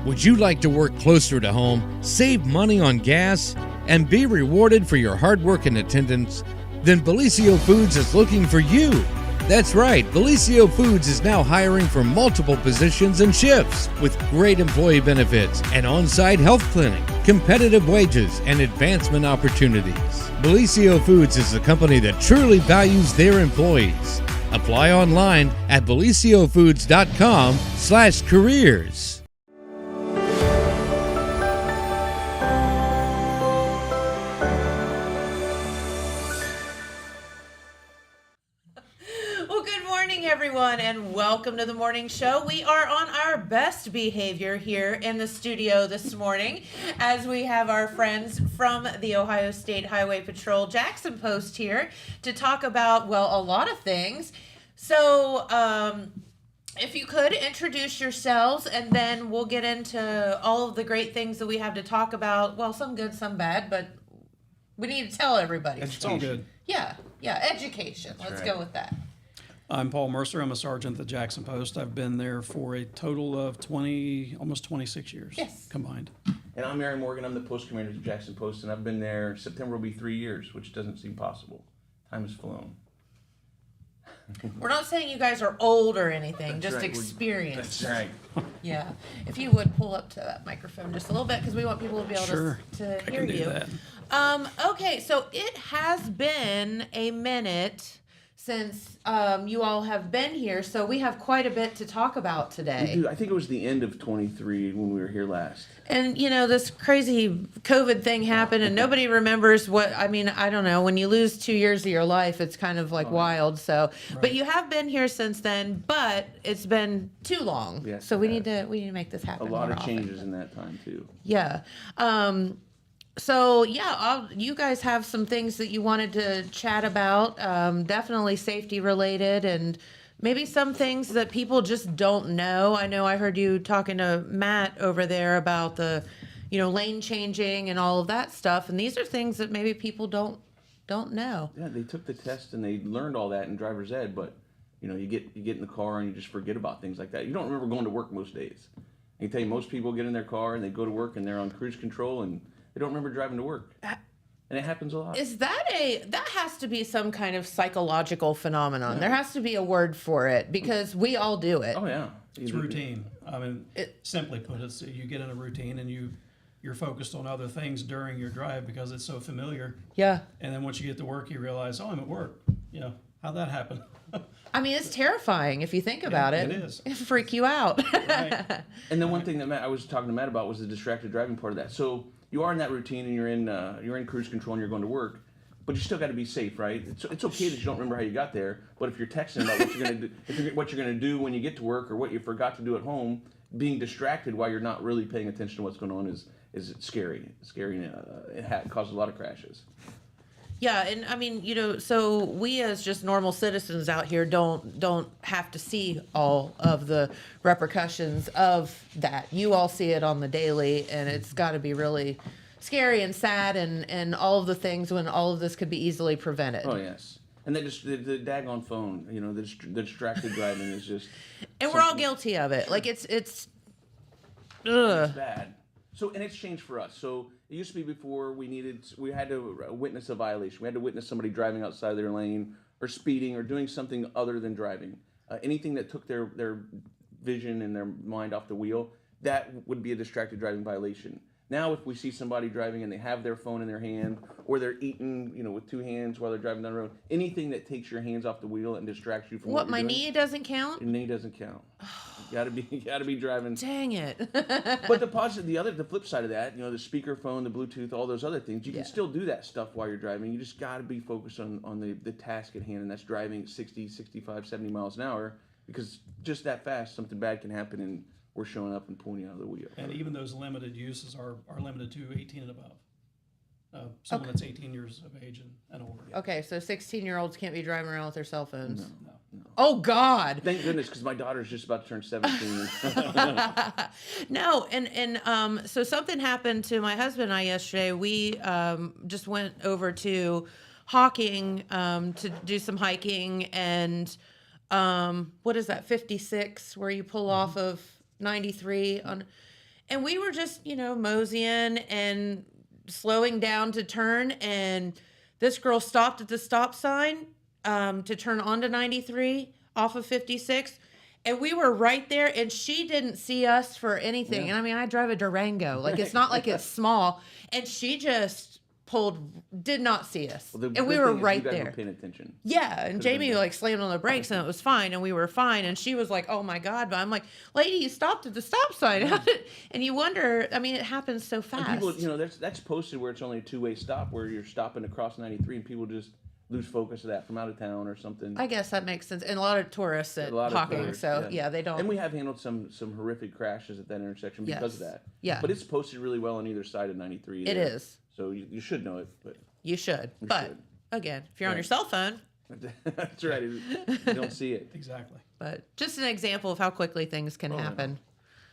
Would you like to work closer to home, save money on gas, and be rewarded for your hard work and attendance? Then Bellisio Foods is looking for you. That's right, Bellisio Foods is now hiring for multiple positions and shifts with great employee benefits, an on-site health clinic, competitive wages, and advancement opportunities. Bellisio Foods is a company that truly values their employees. Apply online at BellisioFoods.com/careers. Everyone, and welcome to the morning show. We are on our best behavior here in the studio this morning as we have our friends from the Ohio State Highway Patrol Jackson Post here to talk about, well, a lot of things. So if you could introduce yourselves, and then we'll get into all of the great things that we have to talk about. Well, some good, some bad, but we need to tell everybody. It's all good. Yeah, education. Let's go with that. I'm Paul Mercer. I'm a sergeant at the Jackson Post. I've been there for a total of almost 26 years combined. And I'm Aaron Morgan. I'm the post commander at the Jackson Post, and I've been there. September will be 3 years, which doesn't seem possible. Time has flown. We're not saying you guys are old or anything, That's just right. experienced. That's right. Yeah. If you would pull up to that microphone just a little bit, because we want people to be able to hear I can you. do that. Okay, so it has been a minute since you all have been here, so we have quite a bit to talk about today. We do. I think it was the end of 23 when we were here last. And, you know, this crazy COVID thing happened, and nobody remembers I don't know. When you lose 2 years of your life, it's kind of like wild. So, Right. But you have been here since then, but it's been too long. Yes, so we need to make this happen. A lot more of often. changes in that time, too. Yeah. So, you guys have some things that you wanted to chat about, definitely safety related, and maybe some things that people just don't know. I know I heard you talking to Matt over there about the, lane changing and all of that stuff, and these are things that maybe people don't know. Yeah, they took the test and they learned all that in driver's ed, but, you get in the car and you just forget about things like that. You don't remember going to work most days. I can tell you, most people get in their car and they go to work and they're on cruise control and they don't remember driving to work. And it happens a lot. Is that has to be some kind of psychological phenomenon. Yeah. There has to be a word for it because we all do it. Oh, yeah. It's routine. I mean, simply put, it's you get in a routine and you're focused on other things during your drive because it's so familiar. Yeah. And then once you get to work, you realize, I'm at work. How'd that happen? I mean, it's terrifying if you think about it. It is. It'll freak you out. Right. And then one thing that I was talking to Matt about was the distracted driving part of that. So you are in that routine and you're in cruise control and you're going to work, but you still got to be safe, right? It's okay that you don't remember how you got there, but if you're texting about what you're going to do, what you're going to do when you get to work or what you forgot to do at home, being distracted while you're not really paying attention to what's going on is scary. Scary, and it causes a lot of crashes. Yeah, and I mean, so we as just normal citizens out here don't have to see all of the repercussions of that. You all see it on the daily, and it's got to be really scary and sad and all of the things when all of this could be easily prevented. Oh, yes. And the daggone phone, the distracted driving is just... And we're all guilty of it. Like, it's It's bad. So, and it's changed for us. So it used to be before we had to witness a violation. We had to witness somebody driving outside their lane or speeding or doing something other than driving. Anything that took their vision and their mind off the wheel, that would be a distracted driving violation. Now, if we see somebody driving and they have their phone in their hand or they're eating, with two hands while they're driving down the road, anything that takes your hands off the wheel and distracts you from what my you're doing, knee doesn't count? your knee doesn't count. You gotta be driving. Dang it. But the flip side of that, the speakerphone, the Bluetooth, all those other things, you can still do that stuff while you're driving. You just got to be focused on the task at hand, and that's driving at 60, 65, 70 miles an hour, because just that fast, something bad can happen, and we're showing up and pulling you out of the wheel. And even those limited uses are limited to 18 and above. Someone that's 18 years of age and older. Okay, so 16-year-olds can't be driving around with their cell phones. No. Oh, God. Thank goodness, because my daughter's just about to turn 17. No, and so something happened to my husband and I yesterday. We just went over to Hawking to do some hiking, and what is that, 56, where you pull off of 93 on, And we were just, moseying and slowing down to turn. And this girl stopped at the stop sign to turn onto 93 off of 56. And we were right there, and she didn't see us for anything. Yeah. And I drive a Durango. Like, it's not like it's small. And she just did not see us. Well, and we were right you guys there. were paying attention. Yeah, and Jamie slammed on the brakes and it was fine and we were fine, and she was like, "Oh my God!" But I'm like, "Lady, you stopped at the stop sign." And you wonder. I mean, it happens so fast. And people, that's posted where it's only a two-way stop, where you're stopping across 93, and people just lose focus of that from out of town or something. I guess that makes sense. And a lot of tourists at Hawking, so yeah, they don't. And we have handled some horrific crashes at that intersection because of that. Yeah. But it's posted really well on either side of 93. It is. So you should know it, but. You should. But again, if you're on your cell phone. That's right. You don't see it. Exactly. But just an example of how quickly things can happen.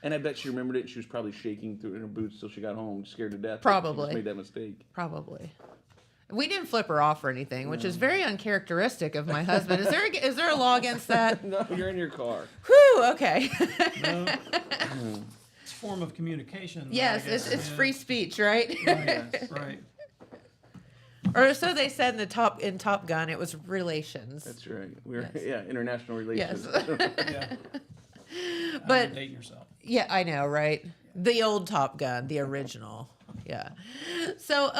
And I bet she remembered it, and she was probably shaking through in her boots till she got home, scared to death. Probably. She just made that mistake. Probably. We didn't flip her off or anything, which is very uncharacteristic of my husband. Is there a law against that? No, you're in your car. Whew, okay. No. It's a form of communication. Yes, it's free speech, right? Right. Right. Or so they said in Top Gun. It was relations. That's right. International relations. Yeah. But You're dating yourself. yeah, I know, right? The old Top Gun, the original. Yeah. So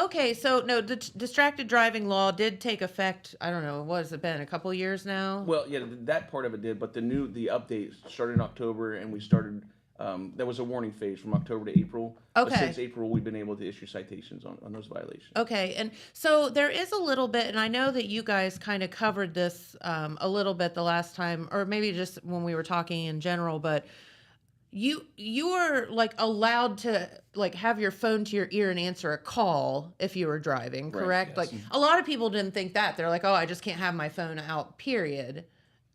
no, the distracted driving law did take effect. I don't know, what has it been? A couple years now? Well, yeah, that part of it did, but the update started in October, and we started. There was a warning phase from October to April. Okay. But since April, we've been able to issue citations on those violations. Okay, and so there is a little bit, and I know that you guys kind of covered this a little bit the last time, or maybe just when we were talking in general, but you are like allowed to like have your phone to your ear and answer a call if you were driving, correct? Yes. Like a lot of people didn't think that. They're like, "Oh, I just can't have my phone out, period."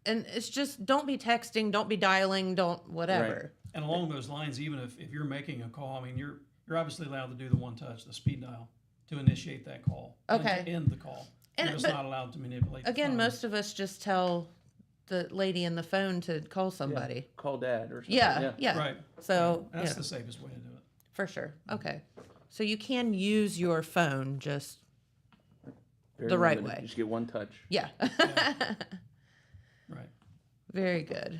And it's just, don't be texting, don't be dialing, don't whatever. Right. And along those lines, even if you're making a call, I mean, you're obviously allowed to do the one touch, the speed dial, to initiate that call. Okay. And to end the call. And- You're just but not allowed to manipulate the Again, phone. most of us just tell the lady in the phone to call somebody. Call dad or something. Yeah. Right. So That's yeah, the safest way to do it. for sure. Okay. So you can use your phone, just Very the right limited. way. You just get one touch. yeah. Right. Very good.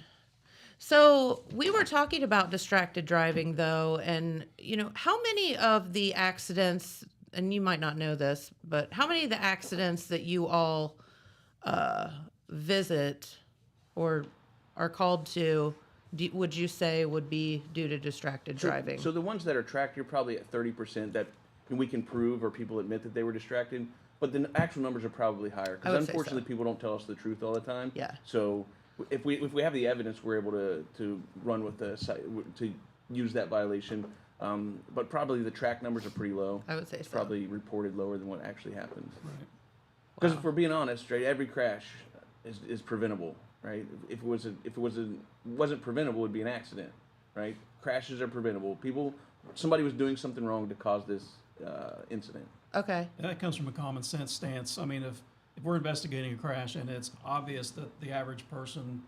So we were talking about distracted driving, though, and how many of the accidents, and you might not know this, but how many of the accidents that you all visit or are called to, would you say would be due to distracted driving? So the ones that are tracked, you're probably at 30% that we can prove or people admit that they were distracted. But the actual numbers are probably higher I would because say unfortunately so. people don't tell us the truth all the time. Yeah. So if we have the evidence, we're able to run with to use that violation. But probably the track numbers are pretty low. I would say It's so. probably reported lower than what actually happens. Right. Because if we're being honest, right, every crash is preventable, right? If it wasn't preventable, it'd be an accident, right? Crashes are preventable. Somebody was doing something wrong to cause this incident. Okay. And that comes from a common sense stance. I mean, if we're investigating a crash and it's obvious that the average person,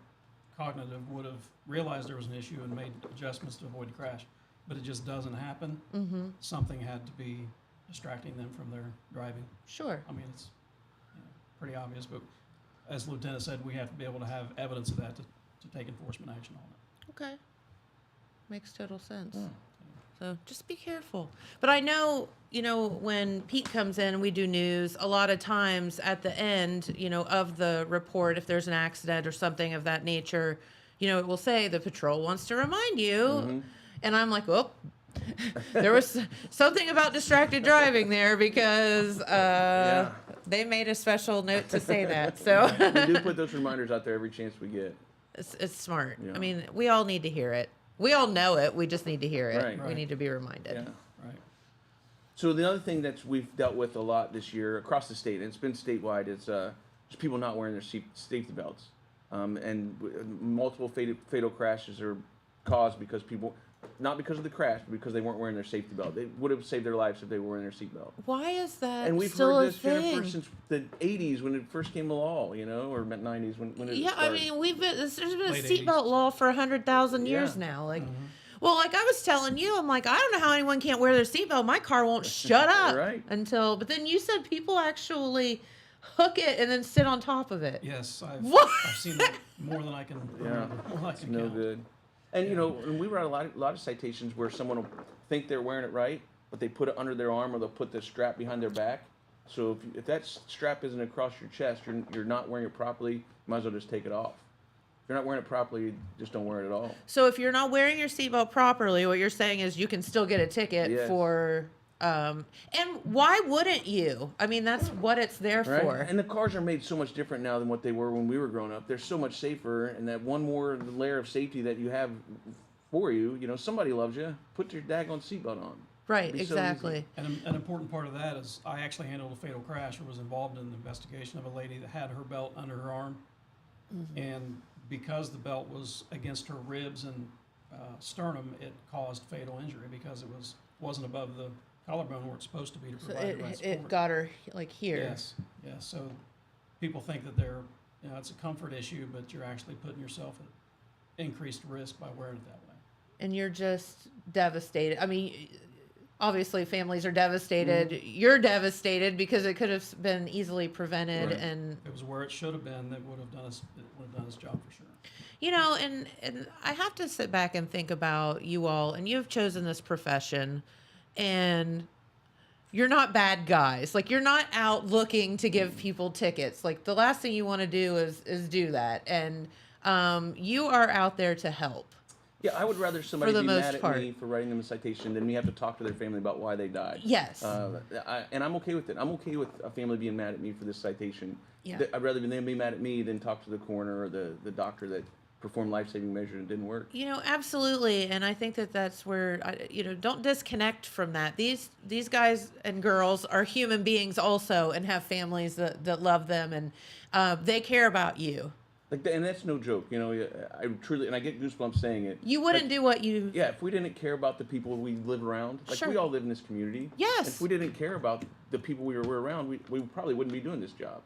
cognitive, would have realized there was an issue and made adjustments to avoid the crash, but it just doesn't happen, something had to be distracting them from their driving. Sure. I mean, it's pretty obvious, but as the lieutenant said, we have to be able to have evidence of that to take enforcement action on it. Okay. Makes total sense. So just be careful. But I know, when Pete comes in and we do news, a lot of times at the end, of the report, if there's an accident or something of that nature, it will say the patrol wants to remind you. And I'm like, oh, there was something about distracted driving there because they made a special note to say that. So We do put those reminders out there every chance we get. it's smart. Yeah. I mean, we all need to hear it. We all know it. We just need to hear it. Right. We need to be reminded. Yeah. Right. So the other thing that we've dealt with a lot this year across the state, and it's been statewide, is just people not wearing their safety belts. Multiple fatal crashes are caused because people, not because of the crash, but because they weren't wearing their safety belt. They would have saved their lives if they were wearing their seatbelt. Why is that And we've still heard a this, thing? Jennifer, since the 80s when it first came to law, or 90s when it Yeah, I started. mean, there's been a Late seatbelt law for 100,000 years Yeah. now. Like, Well, like I was telling you, I'm like, I don't know how anyone can't wear their seatbelt. My car won't shut up Right. until. But then you said people actually hook it and then sit on top of it. Yes, What? I've seen that more than I can remember. More than I It's can no count. good. And you know, and we were at a lot of citations where someone will think they're wearing it right, but they put it under their arm or they'll put the strap behind their back. So if that strap isn't across your chest, you're not wearing it properly. You might as well just take it off. If you're not wearing it properly, just don't wear it at all. So if you're not wearing your seatbelt properly, what you're saying is you can still get a ticket Yes. for. And why wouldn't you? I mean, that's what it's there Right? for. And the cars are made so much different now than what they were when we were growing up. They're so much safer, and that one more layer of safety that you have for you, you know, somebody loves you. Put your daggone seatbelt on. Right, It'd be so exactly. And an important part of that is I actually handled a fatal crash or was involved in the investigation of a lady that had her belt under her arm. And because the belt was against her ribs and sternum, it caused fatal injury because it wasn't above the collarbone where it's supposed to be to So provide the right support. it got her like here. Yes, yes. So people think that they're, you know, it's a comfort issue, but you're actually putting yourself at increased risk by wearing it that way. And you're just devastated. I mean, obviously families are devastated. Mm-hmm. You're devastated because it could have been easily prevented. Right. And If it was where it should have been, it would have done its job for sure. you know, and I have to sit back and think about you all, and you've chosen this profession, and you're not bad guys. Like, you're not out looking to give people tickets. Like, the last thing you want to do is do that. And you are out there to help. Yeah, I would rather somebody the be most mad at part. me for writing them a citation than me have to talk to their family about why they died. Yes. And I'm okay with it. I'm okay with a family being mad at me for this citation. Yeah. I'd rather them be mad at me than talk to the coroner or the doctor that performed life-saving measures and didn't work. You know, absolutely, and I think that that's where don't disconnect from that. These guys and girls are human beings also, and have families that love them, and they care about you. And that's no joke. You know, I truly, and I get goosebumps saying it. You wouldn't do what you. Yeah, if we didn't care about the people we live around, like Sure. we all live in this community. Yes. If we didn't care about the people we're around, we probably wouldn't be doing this job.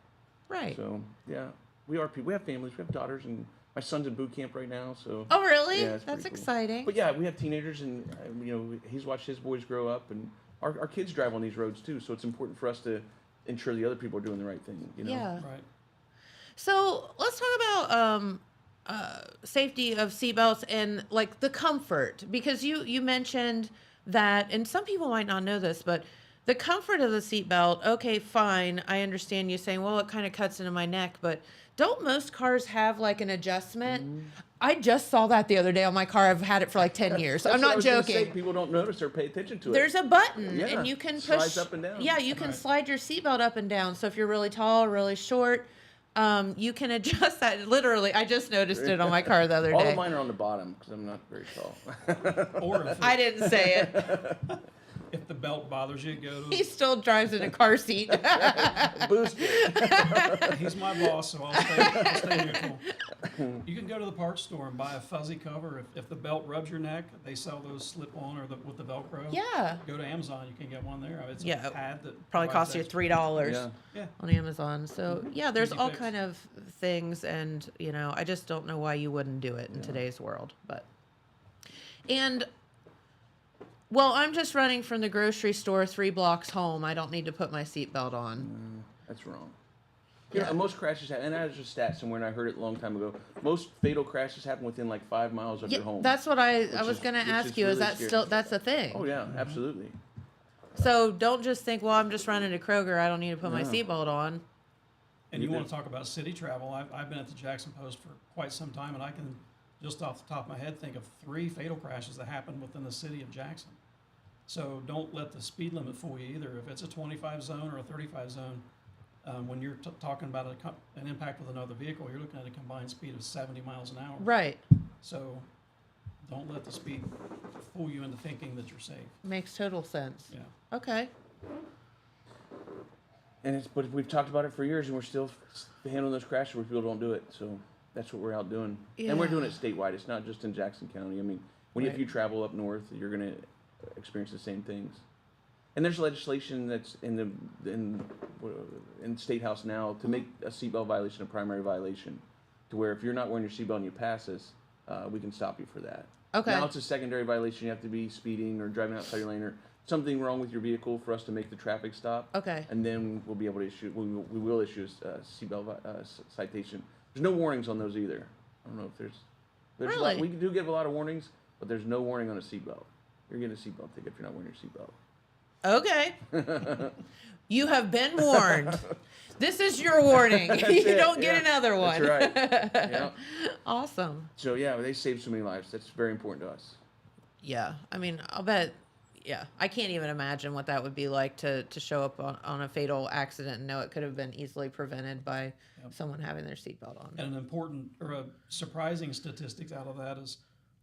Right. So yeah, we are people. We have families. We have daughters, and my son's in boot camp right now. So. Oh, really? Yeah, it's That's pretty cool. exciting. But yeah, we have teenagers, and you know, he's watched his boys grow up, and our kids drive on these roads too. So it's important for us to ensure the other people are doing the right thing. You know? Yeah. Right. So let's talk about safety of seatbelts and like the comfort, because you mentioned that, and some people might not know this, but the comfort of the seatbelt. Okay, fine, I understand you saying, well, it kind of cuts into my neck, but don't most cars have like an adjustment? Mm-hmm. I just saw that the other day on my car. I've had it for like 10 years. That's I'm what I not was gonna say. joking. People don't notice or pay attention to it. There's a button, Yeah, and you can push slides up and down. Yeah, you can Right. slide your seatbelt up and down. So if you're really tall, really short, you can adjust that. Literally, I just noticed it on my car the other All day. of mine are on the bottom because I'm not very tall. Or if, I didn't say it. if the belt bothers you, go He to. still drives in a car seat. Boost it. He's my boss, so I'll stay neutral. You can go to the parts store and buy a fuzzy cover. If the belt rubs your neck, they sell those slip-on or with the Velcro. Yeah. Go to Amazon, you can get one there. It's Yeah, a pad that Probably provides costs you extra- $3 Yeah. Yeah. on Amazon. So yeah, there's Easy all fix. kind of things, and I just don't know why you wouldn't do it in today's world. But well, I'm just running from the grocery store 3 blocks home. I don't need to put my seatbelt on. That's wrong. You Yeah. know, most crashes happen, and I was just stat somewhere, and I heard it a long time ago. Most fatal crashes happen within like 5 miles of Yeah, your home. that's what I Which was is- going to which ask is you. Is really that scary. still that's a thing? Oh yeah, absolutely. So don't just think, well, I'm just running to Kroger. I don't need to put my No. seatbelt on. And You you want do. to talk about city travel? I've been at the Jackson Post for quite some time, and I can just off the top of my head think of 3 fatal crashes that happened within the city of Jackson. So don't let the speed limit fool you either. If it's a 25 zone or a 35 zone, when you're talking about an impact with another vehicle, you're looking at a combined speed of 70 miles an hour. Right. So don't let the speed fool you into thinking that you're safe. Makes total sense. Yeah. Okay. But we've talked about it for years, and we're still handling those crashes where people don't do it. So that's what we're out doing, and we're Yeah. doing it statewide. It's not just in Jackson County. I mean, if Right. you travel up north, you're going to experience the same things. And there's legislation that's in State House now to make a seatbelt violation a primary violation, to where if you're not wearing your seatbelt and you pass us, we can stop you for that. Okay. Now it's a secondary violation. You have to be speeding or driving outside your lane or something wrong with your vehicle for us to make the traffic stop. Okay. And then we'll be able to issue. We will issue a seatbelt citation. There's no warnings on those either. I don't know if there's Really? a lot, we do give a lot of warnings, but there's no warning on a seatbelt. You're getting a seatbelt ticket if you're not wearing your seatbelt. Okay. You have been warned. This is your warning. You don't get another one. That's right. Yeah. Awesome. So yeah, they save so many lives. That's very important to us. Yeah. I mean, I'll bet. Yeah. I can't even imagine what that would be like to show up on a fatal accident and know it could have been easily prevented by someone having their seatbelt on. And an important or a surprising statistic out of that is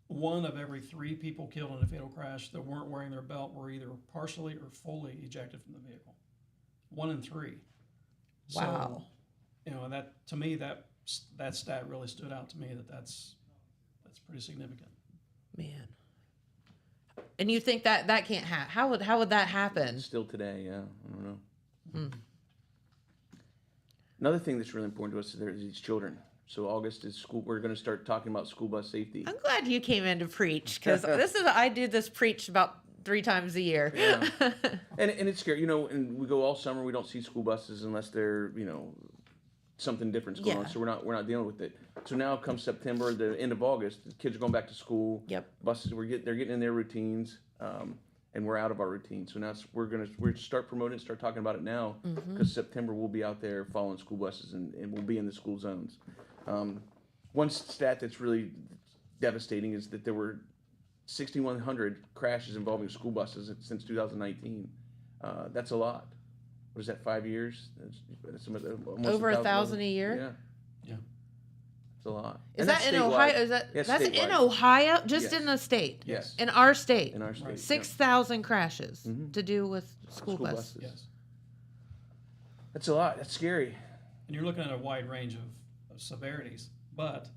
1 of every 3 people killed in a fatal crash that weren't wearing their belt were either partially or fully ejected from the vehicle. 1 in 3. Wow. So, and that, to me, that stat really stood out to me. That's pretty significant. Man. And you think that can't happen? How would that happen? Still today, yeah. I don't know. Another thing that's really important to us is these children. So August is school. We're going to start talking about school bus safety. I'm glad you came in to preach because I do this preach about 3 times a year. Yeah. and it's scary, and we go all summer. We don't see school buses unless they're, something different's going on. So we're not dealing with it. So now comes September, the end of August, the kids are going back to school. Yep. Buses, they're getting in their routines, and we're out of our routine. So now we're start promoting it, start talking about it now, because September we'll be out there following school buses and we'll be in the school zones. One stat that's really devastating is that there were 6,100 crashes involving school buses since 2019. That's a lot. What is that, 5 years? That's almost Over 1,000 a year? Yeah. It's a lot. Is that in Ohio? Is that that's in Ohio? Just in the state? Yes. In our state? In our state. 6,000 crashes to do with school buses. Yes. That's a lot. That's scary. And you're looking at a wide range of severities, but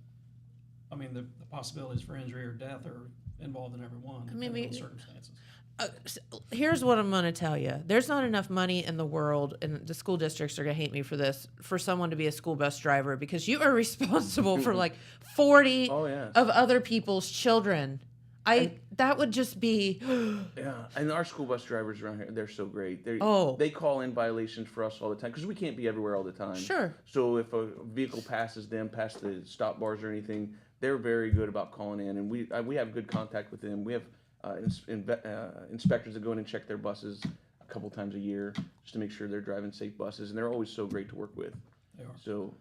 I mean the possibilities for injury or death are involved in every one, depending on the circumstances. Here's what I'm going to tell you. There's not enough money in the world, and the school districts are going to hate me for this, for someone to be a school bus driver because you are responsible for like 40 of other people's children. That would just be... Yeah, and our school bus drivers around here, they're so great. They call in violations for us all the time because we can't be everywhere all the time. Sure. So if a vehicle passes them, past the stop bars or anything, they're very good about calling in, and we have good contact with them. We have inspectors that go in and check their buses a couple times a year just to make sure they're driving safe buses, and they're always so great to work with. They are. So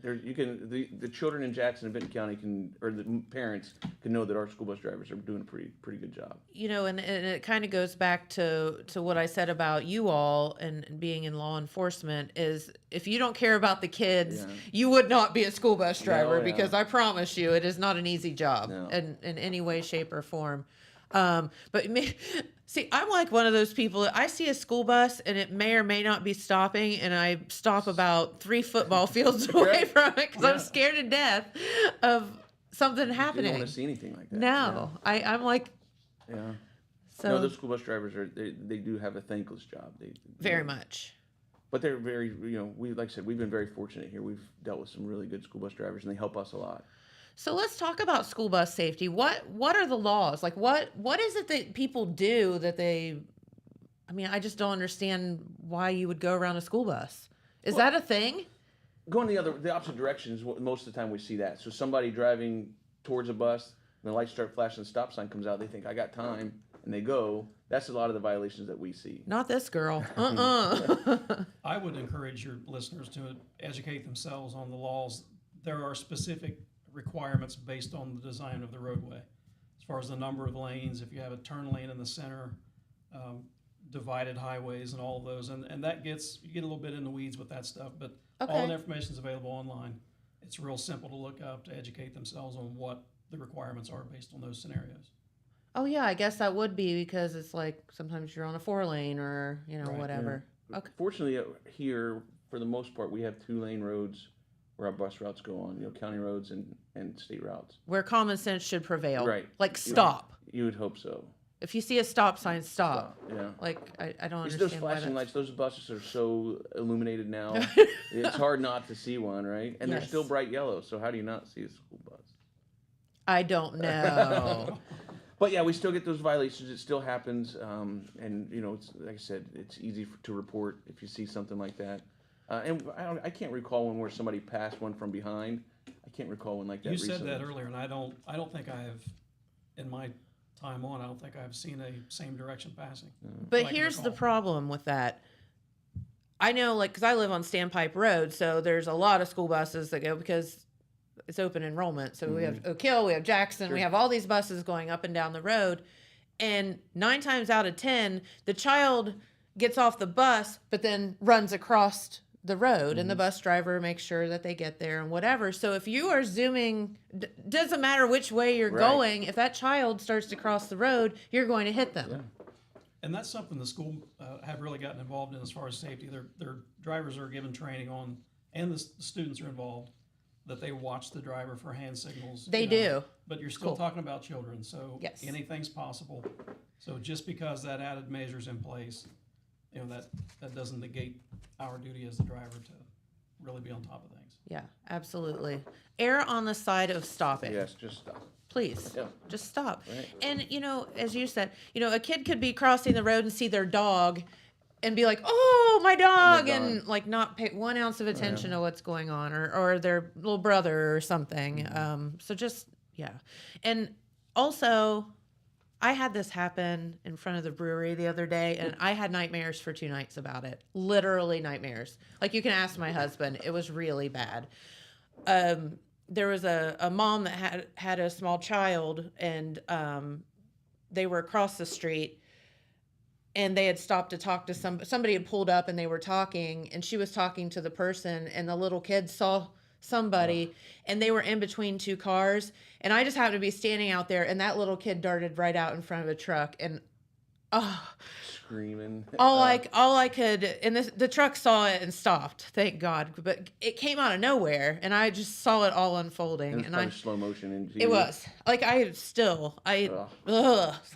the children in Jackson and Benton County or the parents can know that our school bus drivers are doing a pretty good job. And it kind of goes back to what I said about you all and being in law enforcement is if you don't care about the kids, you would not be a school bus driver because I promise you it is not an easy job in any way, shape, or form. See, I'm like one of those people. I see a school bus and it may or may not be stopping, and I stop about 3 football fields away from it because I'm scared to death of something happening. You don't want to see anything like that. No, I'm like. Yeah. So no, those school bus drivers they do have a thankless job. Very much. But they're very, like I said, we've been very fortunate here. We've dealt with some really good school bus drivers, and they help us a lot. So let's talk about school bus safety. What are the laws? Like what is it that people do that I just don't understand why you would go around a school bus. Is that a thing? Going the opposite direction is what most of the time we see that. So somebody driving towards a bus, and the lights start flashing, the stop sign comes out, they think I got time, and they go. That's a lot of the violations that we see. Not this girl. I would encourage your listeners to educate themselves on the laws. There are specific requirements based on the design of the roadway, as far as the number of lanes, if you have a turn lane in the center, divided highways and all of those, and you get a little bit in the weeds with that stuff, but all the information is available online. It's real simple to look up to educate themselves on what the requirements are based on those scenarios. Oh yeah, I guess that would be because it's like sometimes you're on a 4-lane or whatever. Yeah. Okay. Fortunately, here for the most part, we have 2-lane roads where our bus routes go on, county roads and state routes. Where common sense should prevail. Right. Like stop. You would hope so. If you see a stop sign, stop. Yeah. Like I don't understand. Those flashing lights, those buses are so illuminated now. It's hard not to see one, right? And they're still bright yellow, so how do you not see a school bus? I don't know. But yeah, we still get those violations. It still happens, and it's, like I said, it's easy to report if you see something like that. And I can't recall when where somebody passed one from behind. I can't recall one like that. You recently. said that earlier, and I don't think I have, in my time on, I don't think I've seen a same direction passing. But here's the problem with that. I know, like, because I live on Standpipe Road, so there's a lot of school buses that go because it's open enrollment. So we have Oak Hill, we have Jackson, we have all these buses going up and down the road. And 9 times out of 10, the child gets off the bus, but then runs across the road, and the bus driver makes sure that they get there and whatever. So if you are zooming, doesn't matter which way you're going, if that child starts to cross the road, you're going to hit them. Yeah. And that's something the school have really gotten involved in as far as safety. Their drivers are given training on, and the students are involved, that they watch the driver for hand signals. They do. But you're still talking about children, so Yes. anything's possible. So just because that added measure's in place, that doesn't negate our duty as the driver to really be on top of things. Yeah, absolutely. Err on the side of stopping. Yes, just stop. Please, Yeah. just stop. Right. And, as you said, a kid could be crossing the road and see their dog and be like, oh, my dog, and like not pay 1 ounce of attention to what's going on, or their little brother or something. So just, yeah. And also, I had this happen in front of the brewery the other day, and I had nightmares for 2 nights about it. Literally nightmares. Like, you can ask my husband. It was really bad. There was a mom that had a small child, and they were across the street, and they had stopped to talk to somebody had pulled up, and they were talking, and she was talking to the person, and the little kid saw somebody, and they were in between 2 cars, and I just happened to be standing out there, and that little kid darted right out in front of a truck, and Screaming. all I could, and the truck saw it and stopped, thank God, but it came out of nowhere, and I just saw it all unfolding, and it's slow motion. And it was like for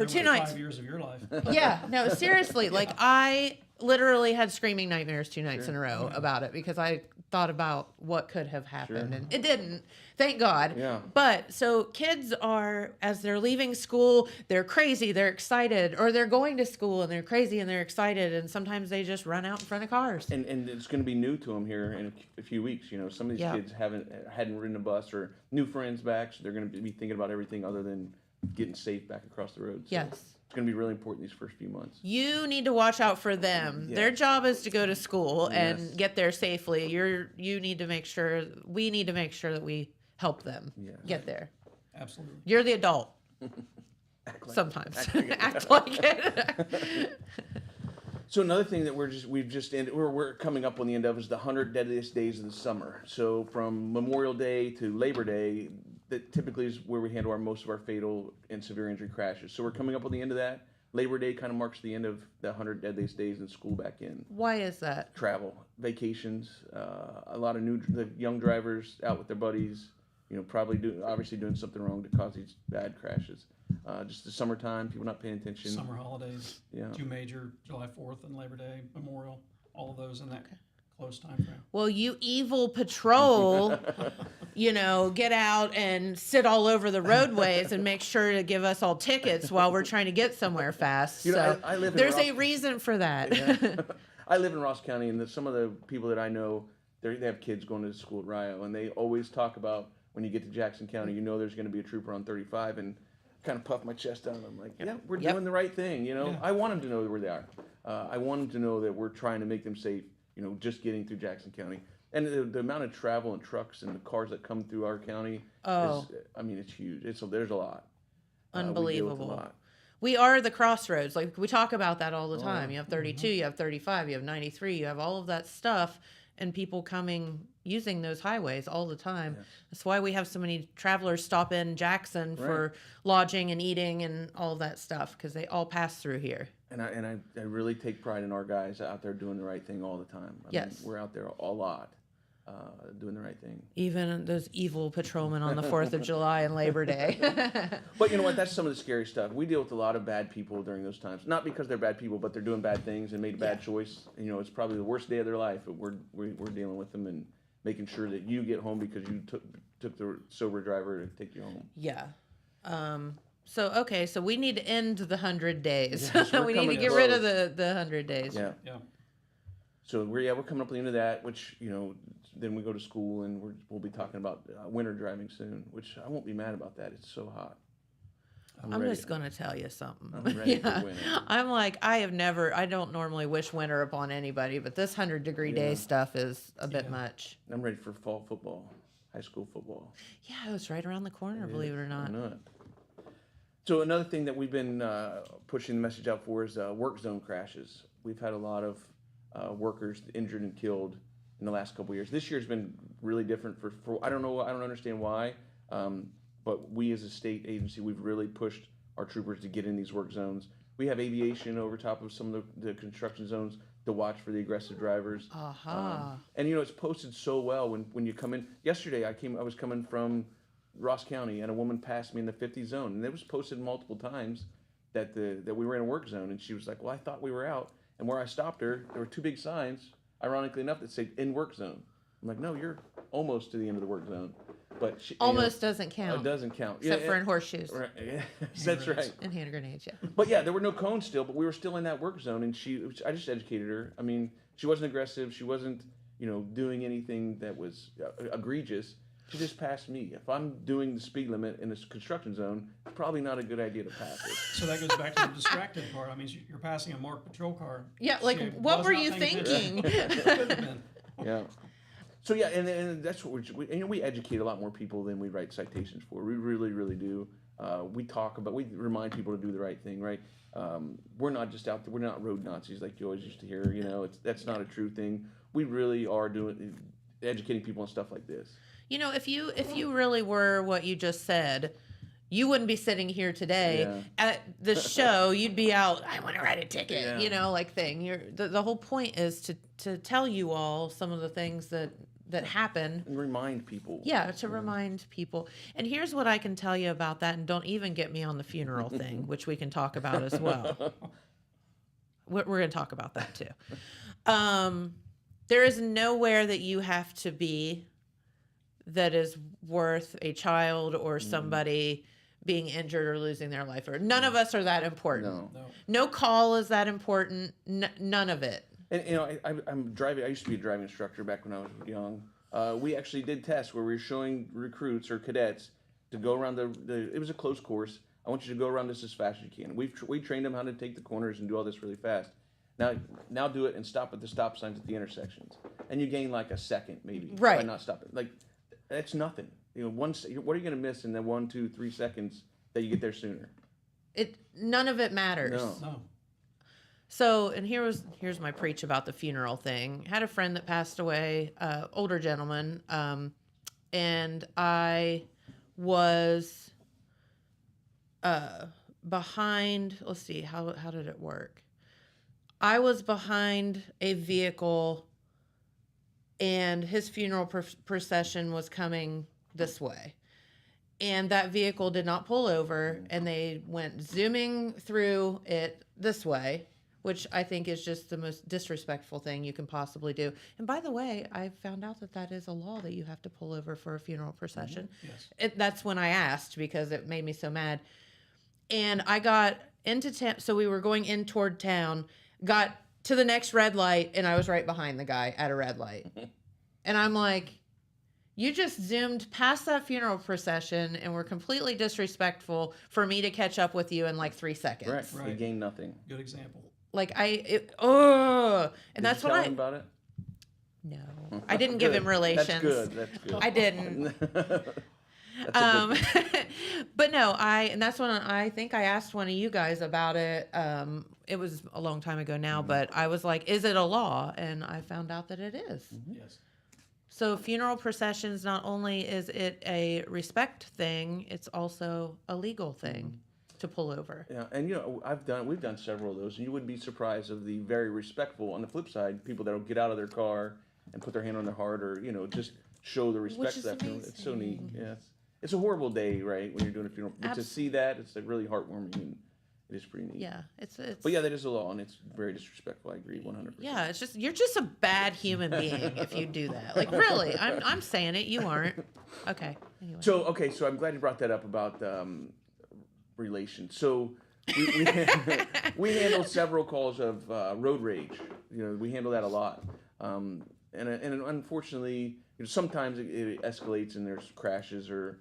2 nights. 5 years of your life. Yeah, no, seriously, like I literally had screaming nightmares 2 nights in a row about it because I thought about what could have happened, and it didn't, thank God. Yeah. But so kids are, as they're leaving school, they're crazy, they're excited, or they're going to school and they're crazy and they're excited, and sometimes they just run out in front of cars. And it's going to be new to them here in a few weeks. Some of these kids hadn't ridden a bus or new friends back, so they're going to be thinking about everything other than getting safe back across the road. So Yes. It's going to be really important these first few months. You need to watch out for them. Yeah. Their job is to go to school and Yes. get there safely. We need to make sure that we help them get there. Absolutely. You're the adult. Sometimes. Act like it. So another thing that we're coming up on the end of is the 100 deadliest days of the summer. So from Memorial Day to Labor Day, that typically is where we handle most of our fatal and severe injury crashes. So we're coming up on the end of that. Labor Day kind of marks the end of the 100 deadliest days and school back in. Why is that? Travel, vacations, a lot of the young drivers out with their buddies, probably obviously doing something wrong to cause these bad crashes. Just the summertime, people not paying attention. Summer holidays, Yeah. 2 major, July 4th and Labor Day, Memorial, all of those in that close time frame. Well, you evil patrol, get out and sit all over the roadways and make sure to give us all tickets while we're trying to get somewhere fast. I live in there's Ross- a reason for that. Yeah. I live in Ross County, and some of the people that I know, they have kids going to school at Rio, and they always talk about when you get to Jackson County, there's going to be a trooper on 35, and kind of puff my chest out, and I'm like, yeah, we're doing the right thing, Yeah. I want them to know where they are. I want them to know that we're trying to make them safe, just getting through Jackson County. And the amount of travel and trucks and the cars that come through our county it's huge. There's a lot. Unbelievable. We deal with a lot. We are the crossroads. Like, we talk about that all the time. You have 32, you have 35, you have 93, you have all of that stuff, and people using those highways all the time. Yes. That's why we have so many travelers stop in Jackson for lodging and eating and all that stuff, because they all pass through here. And I really take pride in our guys out there doing the right thing all the time. I mean, we're out there a lot doing the right thing. Even those evil patrolmen on the 4th of July and Labor Day. But you know what? That's some of the scary stuff. We deal with a lot of bad people during those times. Not because they're bad people, but they're doing bad things and made a bad choice. It's probably the worst day of their life, but we're dealing with them and making sure that you get home because you took the sober driver to take you home. Yeah. So we need to end the 100 days. Yes, we're we need to coming get rid of close. the 100 days. Yeah. Yeah. So we're coming up to the end of that, which then we go to school and we'll be talking about winter driving soon, which I won't be mad about that. It's so hot. I'm just going to tell you something. I'm ready for winter. I'm like, I don't normally wish winter upon anybody, but this 100-degree day stuff is a bit much. I'm ready for fall football, high school football. Yeah, it was right around the corner, believe it or I not. know it. So another thing that we've been pushing the message out for is work zone crashes. We've had a lot of workers injured and killed in the last couple of years. This year's been really different for I don't understand why, but we as a state agency, we've really pushed our troopers to get in these work zones. We have aviation over top of some of the construction zones to watch for the aggressive drivers. And it's posted so well when you come in. Yesterday I was coming from Ross County and a woman passed me in the 50 zone, and it was posted multiple times that we were in a work zone, and she was like, well, I thought we were out. And where I stopped her, there were two big signs, ironically enough, that said in work zone. I'm like, no, you're almost to the end of the work zone. But she, Almost doesn't count. It doesn't count. Except for in horseshoes. Right, yeah, that's right. And hand grenades, yeah. But yeah, there were no cones still, but we were still in that work zone, and I just educated her. I mean, she wasn't aggressive. She wasn't, doing anything that was egregious. She just passed me. If I'm doing the speed limit in a construction zone, it's probably not a good idea to pass it. So that goes back to the distracted part. I mean, you're passing a marked patrol car. Yeah, like, She what was were not you paying thinking? attention. Could have been. Yeah. So yeah, and that's what we educate a lot more people than we write citations for. We really, really do. We remind people to do the right thing, right? We're not just out there. We're not road Nazis like you always used to hear. That's not a true thing. We really are educating people on stuff like this. If you really were what you just said, you wouldn't be sitting here today at the show. You'd be out, I want to write a ticket, thing. The whole point is to tell you all some of the things that happen. And remind people. Yeah, to remind people. And here's what I can tell you about that, and don't even get me on the funeral thing, which we can talk about as well. We're going to talk about that too. There is nowhere that you have to be that is worth a child or somebody being injured or losing their life. Or none of us are that important. No call is that important. None of it. And I'm driving. I used to be a driving instructor back when I was young. We actually did tests where we were showing recruits or cadets to go around it was a close course. I want you to go around this as fast as you can. We trained them how to take the corners and do all this really fast. Now do it and stop at the stop signs at the intersections, and you gain like a second maybe by not stopping. Like that's nothing. What are you going to miss in the 1, 2, 3 seconds that you get there sooner? None of it matters. No. So, and here's my preach about the funeral thing. Had a friend that passed away, older gentleman, and I was behind. Let's see, how did it work? I was behind a vehicle, and his funeral procession was coming this way. And that vehicle did not pull over, and they went zooming through it this way, which I think is just the most disrespectful thing you can possibly do. And by the way, I found out that is a law that you have to pull over for a funeral procession. Yes. That's when I asked because it made me so mad. And I got into town, so we were going in toward town, got to the next red light, and I was right behind the guy at a red light. And I'm like, you just zoomed past that funeral procession and were completely disrespectful for me to catch up with you in like 3 seconds. Right. You gain nothing. Good example. Like and Did that's you what tell him about it? No, I didn't give him relations. That's good. I didn't. That's a good thing. But no, and that's when I think I asked one of you guys about it. It was a long time ago now, but I was like, "Is it a law?" And I found out that it is. Yes. So funeral processions, not only is it a respect thing, it's also a legal thing to pull over. Yeah, and we've done several of those, and you wouldn't be surprised of the very respectful. On the flip side, people that'll get out of their car and put their hand on their heart, or just show the respect to that funeral. It's so neat. Yeah, it's a horrible day, right, when you're doing a funeral. But to see that, it's really heartwarming, It is pretty neat. Yeah, it's. But yeah, that is a law, and it's very disrespectful. I agree 100%. Yeah, it's just you're just a bad human being if you do that. Like really, I'm saying it. You aren't. Okay. Anyway. So I'm glad you brought that up about relations. So we handle several calls of road rage. We handle that a lot, and unfortunately, sometimes it escalates and there's crashes or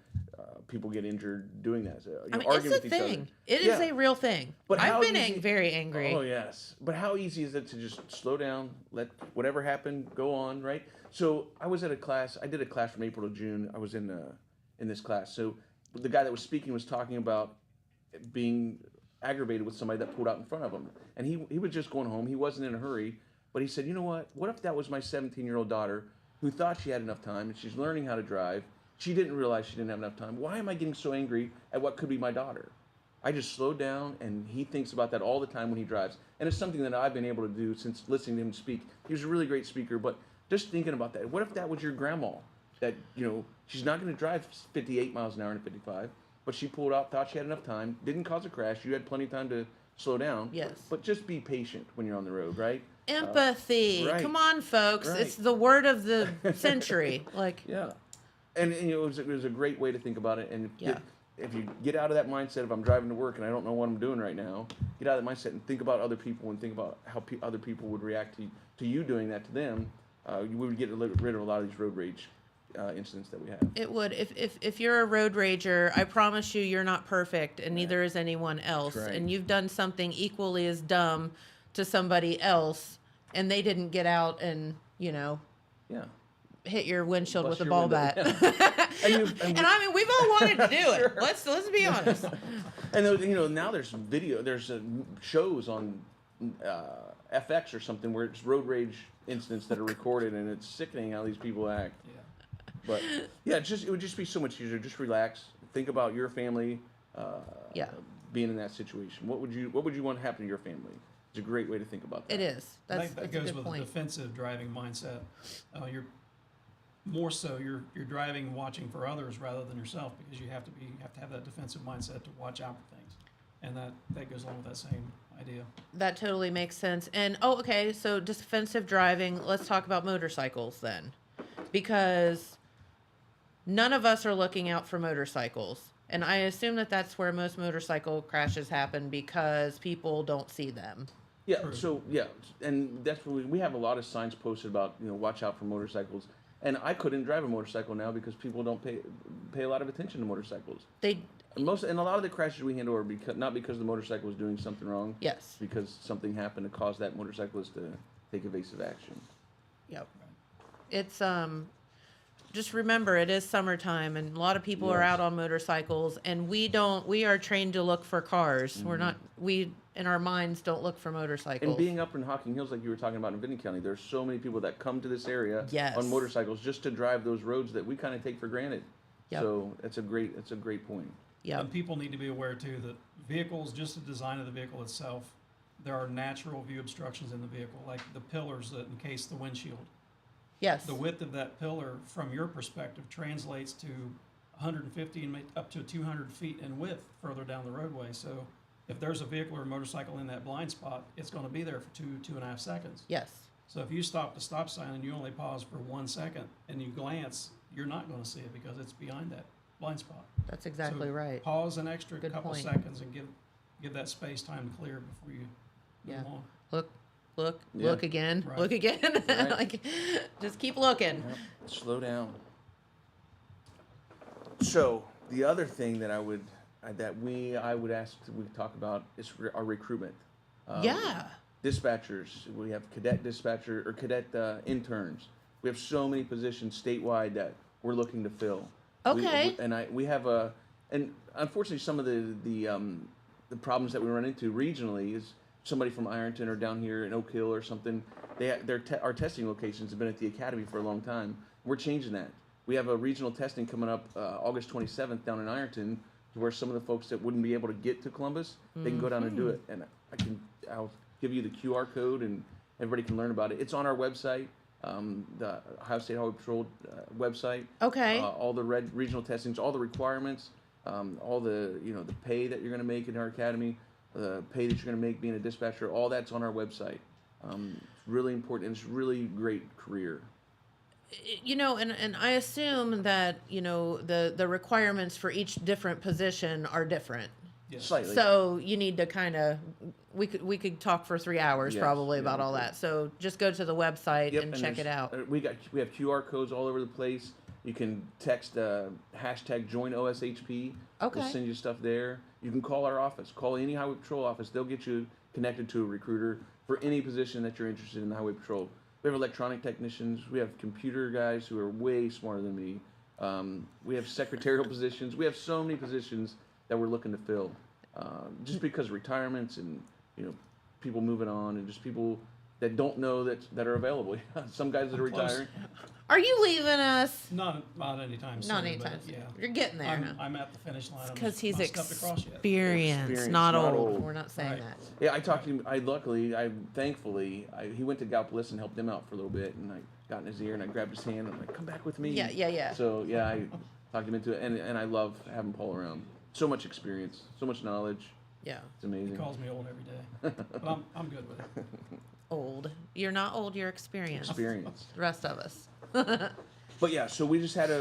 people get injured doing that. So, it's a thing. It is a real thing. But I've been very angry. Oh yes, but how easy is it to just slow down, let whatever happened go on, right? So I was at a class. I did a class from April to June. I was in this class. So the guy that was speaking was talking about being aggravated with somebody that pulled out in front of him, and he was just going home. He wasn't in a hurry, but he said, you know what? What if that was my 17-year-old daughter who thought she had enough time and she's learning how to drive? She didn't realize she didn't have enough time. Why am I getting so angry at what could be my daughter? I just slowed down, and he thinks about that all the time when he drives. And it's something that I've been able to do since listening to him speak. He was a really great speaker, but just thinking about that. What if that was your grandma? That, she's not going to drive 58 miles an hour and 55, but she pulled out, thought she had enough time, didn't cause a crash. You had plenty of time to slow down. Yes. But just be patient when you're on the road, right? Empathy. Right. Come on, folks. Right. It's the word of the century. Like. Yeah. And it was a great way to think about it. And Yeah. if you get out of that mindset of I'm driving to work and I don't know what I'm doing right now, get out of that mindset and think about other people and think about how other people would react to you doing that to them. We would get rid of a lot of these road rage incidents that we have. It would. If you're a road rager, I promise you're not perfect, and neither is anyone else. Right. And you've done something equally as dumb to somebody else, and they didn't get out and Yeah. hit your windshield Bust with a your ball window. bat. And I mean, we've all wanted to do it. Let's be honest. And now there's there's shows on FX or something where it's road rage incidents that are recorded, and it's sickening how these people act. Yeah. But yeah, it would just be so much easier. Just relax, think about your family. Being in that situation, what would you want to happen to your family? It's a great way to think about that. It is. That's That a goes good with point. a defensive driving mindset. You're more so you're driving and watching for others rather than yourself, because you have to have that defensive mindset to watch out for things, and that goes along with that same idea. That totally makes sense. And okay, so defensive driving. Let's talk about motorcycles then, because none of us are looking out for motorcycles. And I assume that's where most motorcycle crashes happen, because people don't see them. Yeah. True. So yeah, and that's what we have a lot of signs posted about watch out for motorcycles. And I couldn't drive a motorcycle now because people don't pay a lot of attention to motorcycles. And a lot of the crashes we handle are not because the motorcycle was doing something wrong. Yes. Because something happened to cause that motorcyclist to take evasive action. Yep. It's just remember, it is summertime, and a lot of people are Yes. out on motorcycles, and we are trained to look for cars. We're not, in our minds don't look for motorcycles. And being up in Hocking Hills, like you were talking about in Vinton County, there's so many people that come to this area Yes. on motorcycles just to drive those roads that we kind of take for granted. Yep. So it's a great point. Yeah. And people need to be aware too that vehicles, just the design of the vehicle itself, there are natural view obstructions in the vehicle, like the pillars that encase the windshield. Yes. The width of that pillar, from your perspective, translates to 150 and up to 200 feet in width further down the roadway. So if there's a vehicle or a motorcycle in that blind spot, it's going to be there for 2.5 seconds. Yes. So if you stop the stop sign and you only pause for 1 second and you glance, you're not going to see it because it's behind that blind spot. That's exactly So right. Pause an extra Good couple point. seconds and give that space time to clear before you Yeah. move on. Look Yeah. again. Right. Look again. Right. Like, just keep looking. Yep. Slow down. So the other thing that I would ask we talk about is our recruitment. Yeah. Dispatchers. We have cadet dispatcher or cadet interns. We have so many positions statewide that we're looking to fill. Okay. We have and unfortunately some of the problems that we run into regionally is somebody from Ironton or down here in Oak Hill or something. Our testing locations have been at the academy for a long time. We're changing that. We have a regional testing coming up August 27th down in Ironton, to where some of the folks that wouldn't be able to get to Columbus, they can go down and do it. And I'll give you the QR code and everybody can learn about it. It's on our website, the Ohio State Highway Patrol website. Okay. All the regional testings, all the requirements, all the the pay that you're going to make in our academy. the pay that you're going to make being a dispatcher, all that's on our website. It's really important, and it's really great career. And I assume that, the requirements for each different position are different. Yes. Slightly. So you need to kind of, we could talk for 3 hours Yes, probably yeah, about all okay. that. So just go to the website Yep, and check it out. We have QR codes all over the place. You can text hashtag join OSHP. Okay. We'll send you stuff there. You can call our office. Call any highway patrol office. They'll get you connected to a recruiter for any position that you're interested in the highway patrol. We have electronic technicians. We have computer guys who are way smarter than me. We have secretarial positions. We have so many positions that we're looking to fill. Just because of retirements and people moving on and just people that don't know that are available. Some guys that are Close. retiring. Are you leaving us? Not anytime soon. Not anytime but soon. Yeah. You're getting there. huh? I'm at the finish line. I'm Because just he's not stepped across yet. experienced, not old. We're not saying Right. that. Yeah, I talked to him. Thankfully, he went to Gallipolis and helped them out for a little bit, and I got in his ear and I grabbed his hand and I'm like, come back with me. Yeah. So yeah, I talked him into it, and I love having Paul around. So much experience, so much knowledge. Yeah. It's amazing. He calls me old every day, but I'm good with it. Old. You're not old, you're experienced. Experience. The rest of us. But yeah, so we just had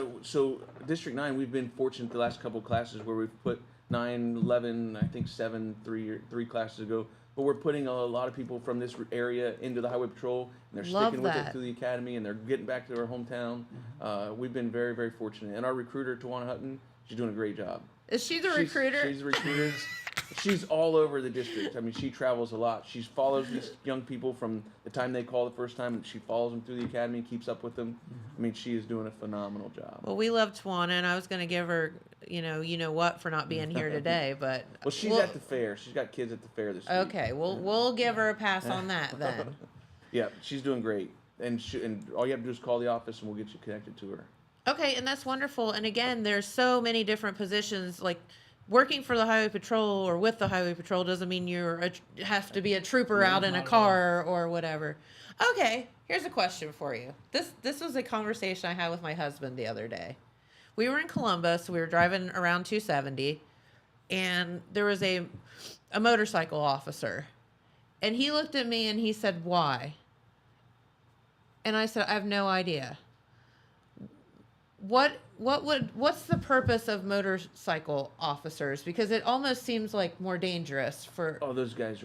District 9, we've been fortunate the last couple of classes where we've put 9, 11, I think 7, three classes ago. But we're putting a lot of people from this area into the highway patrol, and they're Love sticking with it that. through the academy, and they're getting back to their hometown. We've been very, very fortunate. And our recruiter, Tawana Hutton, she's doing a great job. Is she the recruiter? She's the recruiter. She's all over the district. I mean, she travels a lot. She follows these young people from the time they call the first time, and she follows them through the academy, keeps up with them. I mean, she is doing a phenomenal job. Well, we love Tawana, and I was going to give her, you know what, for not being here today, but Well, she's at the fair. She's got kids at the fair this week. okay. We'll give her a pass on that then. Yeah, she's doing great. And all you have to do is call the office, and we'll get you connected to her. Okay, and that's wonderful. And again, there's so many different positions. Like working for the highway patrol or with the highway patrol doesn't mean have to be a trooper out in a not at car or whatever. Okay, here's a question for you. This was a conversation I had with my husband the other day. We were in Columbus. We were driving around 270, and there was a motorcycle officer, and he looked at me and he said, "Why?" And I said, "I have no idea." What's the purpose of motorcycle officers? Because it almost seems like more dangerous for. Oh, those guys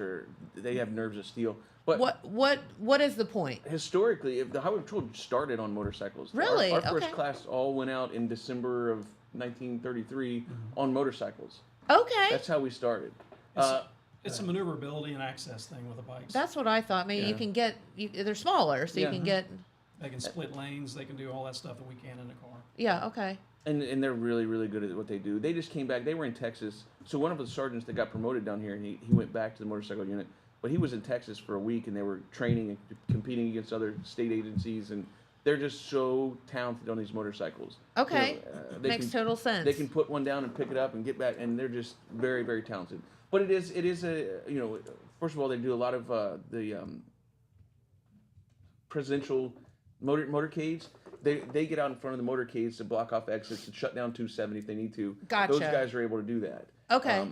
they have nerves of steel. But What is the point? historically, if the highway patrol started on motorcycles. Really? Our first Okay. class all went out in December of 1933 on motorcycles. Okay, That's how we started. It's a maneuverability and access thing with the bikes. that's what I thought. Maybe you Yeah. can get. They're smaller, so Yeah. you can get. They can split lanes. They can do all that stuff that we can in a car. Yeah. Okay. And they're really, really good at what they do. They just came back. They were in Texas. So one of the sergeants that got promoted down here, he went back to the motorcycle unit. But he was in Texas for a week, and they were training and competing against other state agencies. And they're just so talented on these motorcycles. Okay. They Makes total sense. They can put one down and pick it up and get back, and they're just very, very talented. But it is first of all, they do a lot of the presidential motorcades. They get out in front of the motorcades to block off exits and shut down 270 if they need to. Gotcha. Those guys are able to do that. Okay.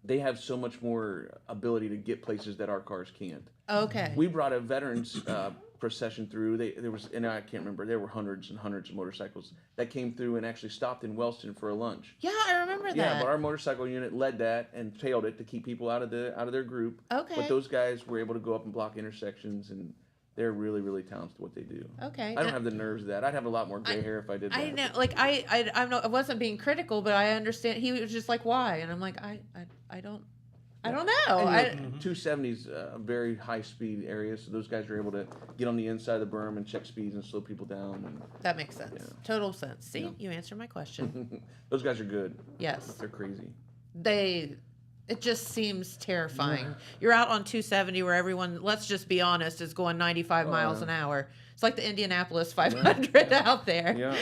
They have so much more ability to get places that our cars can't. Okay. We brought a veterans procession through. There was, and I can't remember. There were hundreds and hundreds of motorcycles that came through and actually stopped in Wellston for a lunch. Yeah, I remember that. Yeah, but our motorcycle unit led that and tailed it to keep people out of their group. Okay. But those guys were able to go up and block intersections, and they're really, really talented at what they do. Okay. I don't have the nerves of that. I'd have a lot more gray hair if I did that. I know, like I wasn't being critical, but I understand. He was just like, "Why?" And I'm like, I don't know. And 270's a very high speed area, so those guys are able to get on the inside of the berm and check speeds and slow people down. And That makes sense. Yeah. Total sense. See, Yeah. you answered my question. those guys are good. Yes. They're crazy. It just seems terrifying. You're out on 270 where everyone, let's just be honest, is going 95 miles an hour. It's like the Indianapolis 500 out there. Yeah.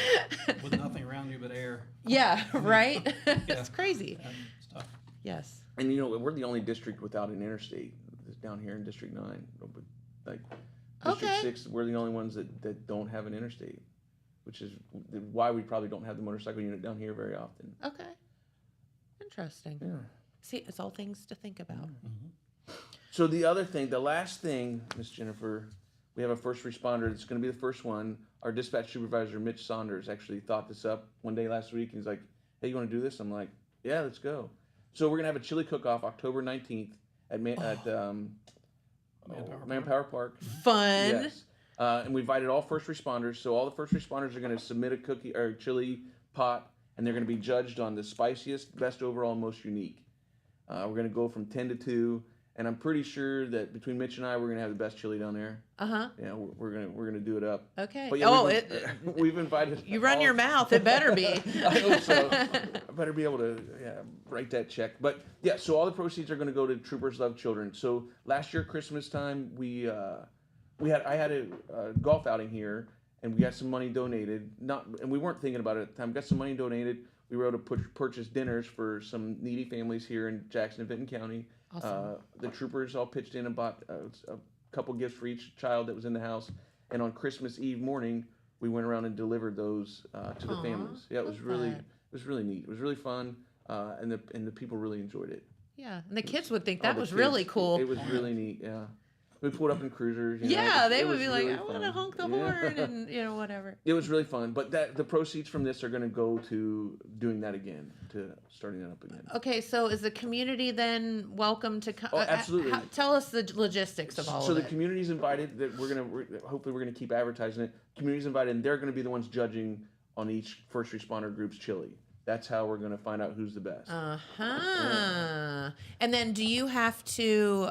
With nothing around you but air. Yeah, right? It's crazy. And stuff. Yes. And we're the only district without an interstate down here in District 9. Like District Okay. 6, we're the only ones that don't have an interstate, which is why we probably don't have the motorcycle unit down here very often. Okay. Interesting. Yeah. See, it's all things to think about. So the other thing, the last thing, Miss Jennifer, we have a first responder that's going to be the first one. Our dispatch supervisor, Mitch Saunders, actually thought this up one day last week. He's like, "Hey, you want to do this?" I'm like, "Yeah, let's go." So we're going to have a chili cook-off October 19th at Manpower Park. Fun. Yes. And we invited all first responders. So all the first responders are going to submit a cookie or chili pot, and they're going to be judged on the spiciest, best overall, most unique. We're going to go from 10 to 2, and I'm pretty sure that between Mitch and I, we're going to have the best chili down there. Uh-huh. We're gonna do it up. Okay. But yeah, we've invited. You run your mouth. It better be. I hope so. I better be able to write that check. But yeah, so all the proceeds are going to go to Troopers Love Children. So last year Christmas time, I had a golf outing here, and we got some money donated. And we weren't thinking about it at the time. Got some money donated. We were able to purchase dinners for some needy families here in Jackson and Vinton County. Awesome. The troopers all pitched in and bought a couple gifts for each child that was in the house. And on Christmas Eve morning, we went around and delivered those to the families. Yeah, it was really neat. It was really fun, and the people really enjoyed it. Yeah, and the kids would think that was really cool. It was really neat. Yeah. We pulled up in cruisers. They would be like, really I want to honk the horn and whatever. It was really fun, but the proceeds from this are going to go to doing that again, to starting that up again. Okay, so is the community then welcome to come? Oh, absolutely. Tell us the logistics of all of it. So the community's invited. That hopefully we're gonna keep advertising it. Community's invited, and they're going to be the ones judging on each first responder group's chili. That's how we're going to find out who's the best. Yeah. And then do you have to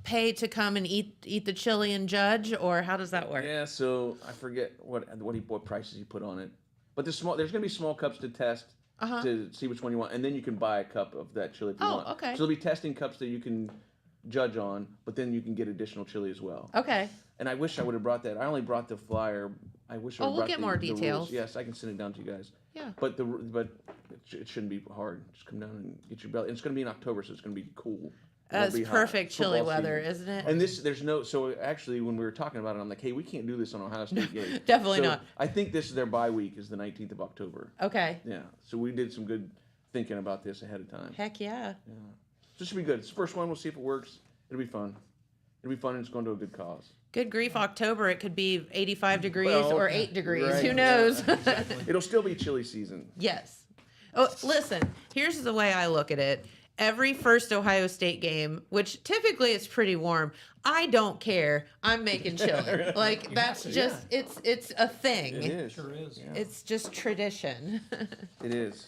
pay to come and eat the chili and judge, or how does that work? Yeah, so I forget what prices he put on it. But there's going to be small cups to test to see which one you want, and then you can buy a cup of that chili if you want. Okay. So there'll be testing cups that you can judge on, but then you can get additional chili as well. Okay. And I wish I would have brought that. I only brought the flyer. I wish I would have we'll brought get more details. rules. Yes, I can send it down to you guys. Yeah. But it shouldn't be hard. Just come down and get your belly. And it's going to be in October, so it's going to be cool. It's perfect chili weather, isn't it? And so actually when we were talking about it, I'm like, hey, we can't do this on Ohio State game. Definitely not. I think this is their bye week is the 19th of October. Okay. Yeah. So we did some good thinking about this ahead of time. Heck yeah. Yeah. So this should be good. It's the first one. We'll see if it works. It'll be fun. It'll be fun, and it's going to a good cause. Good grief, October, it could be 85 degrees or 8 degrees. Right. Who knows? Yeah, exactly. It'll still be chili season. Yes. Oh, listen, here's the way I look at it. Every first Ohio State game, which typically it's pretty warm, I don't care. I'm making chili. Like, that's just, it's a thing. It is. Sure is. Yeah. It's just tradition. It is.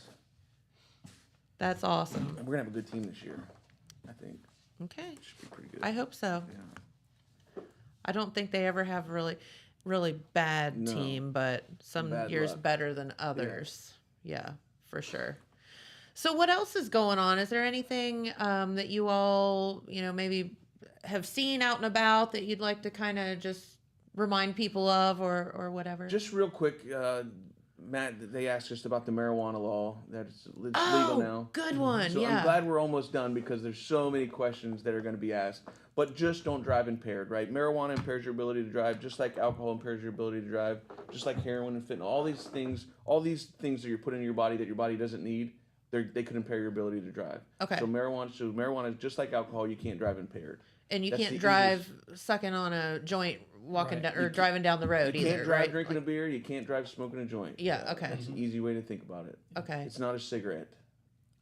That's awesome. And we're going to have a good team this year, I think. Okay. Should be pretty good. I hope so. Yeah. I don't think they ever have really, really bad No. team, but some Bad years luck. better than others. Yeah, for sure. So what else is going on? Is there anything that you all, maybe have seen out and about that you'd like to kind of just remind people of or whatever? Just real quick, Matt, they asked us about the marijuana law. It's legal now. Good one. So yeah. I'm glad we're almost done because there's so many questions that are going to be asked. But just don't drive impaired, right? Marijuana impairs your ability to drive, just like alcohol impairs your ability to drive, just like heroin and fentanyl. All these things that you're putting in your body that your body doesn't need, they could impair your ability to drive. Okay. So marijuana is just like alcohol. You can't drive impaired. And you That's can't the drive sucking on a joint walking down, or driving down the road You either, can't drive right? drinking a beer. You can't drive smoking a joint. Yeah, okay. That's an easy way to think about it. Okay. It's not a cigarette.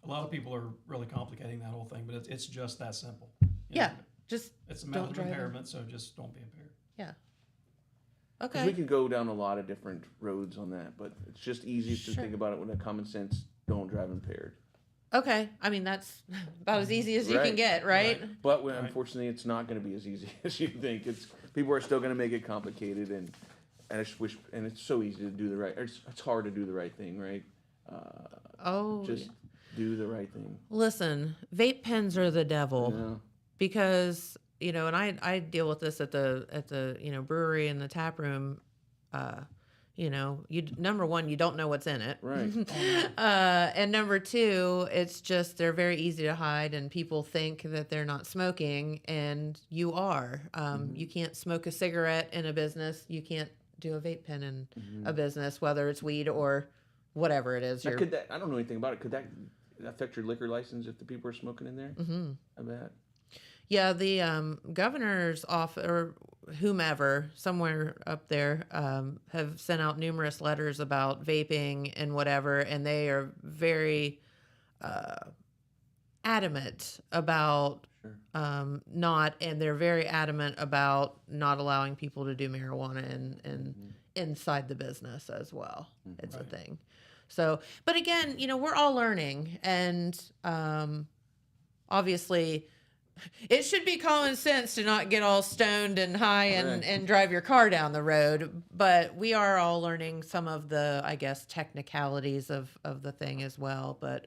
A lot of people are really complicating that whole thing, but it's just that simple. You Yeah. know, Just it's a don't method of drive. impairment, so just don't be impaired. Yeah. 'Cause Okay. we can go down a lot of different roads on that, but it's just easiest to Sure. think about it with a common sense. Don't drive impaired. Okay. I mean, that's about as easy as you can Right. get, right? But unfortunately, it's not going to be as easy as you think. People are still going to make it complicated, and I just wish. And it's so easy to do the right. It's hard to do the right thing, right? Just do the right thing. Listen, vape pens are the devil Yeah. because, and I deal with this at the brewery and the tap room. Number one, you don't know what's in it. Right. And number two, it's just they're very easy to hide, and people think that they're not smoking, and you are. You can't smoke a cigarette in a business. You can't do a vape pen in a business, whether it's weed or whatever it is. Now, I don't know anything about it. affect your liquor license if the people are smoking in there? Mm-hmm. I bet. Yeah, the governor's office or whomever somewhere up there have sent out numerous letters about vaping and whatever, and they are very adamant about not, and they're very adamant about not allowing people to do marijuana and inside the business as well. It's a thing. So, but again, we're all learning, and obviously it should be common sense to not get all stoned and high and drive your car down the road, but we are all learning some of the, I guess, technicalities of the thing as well. But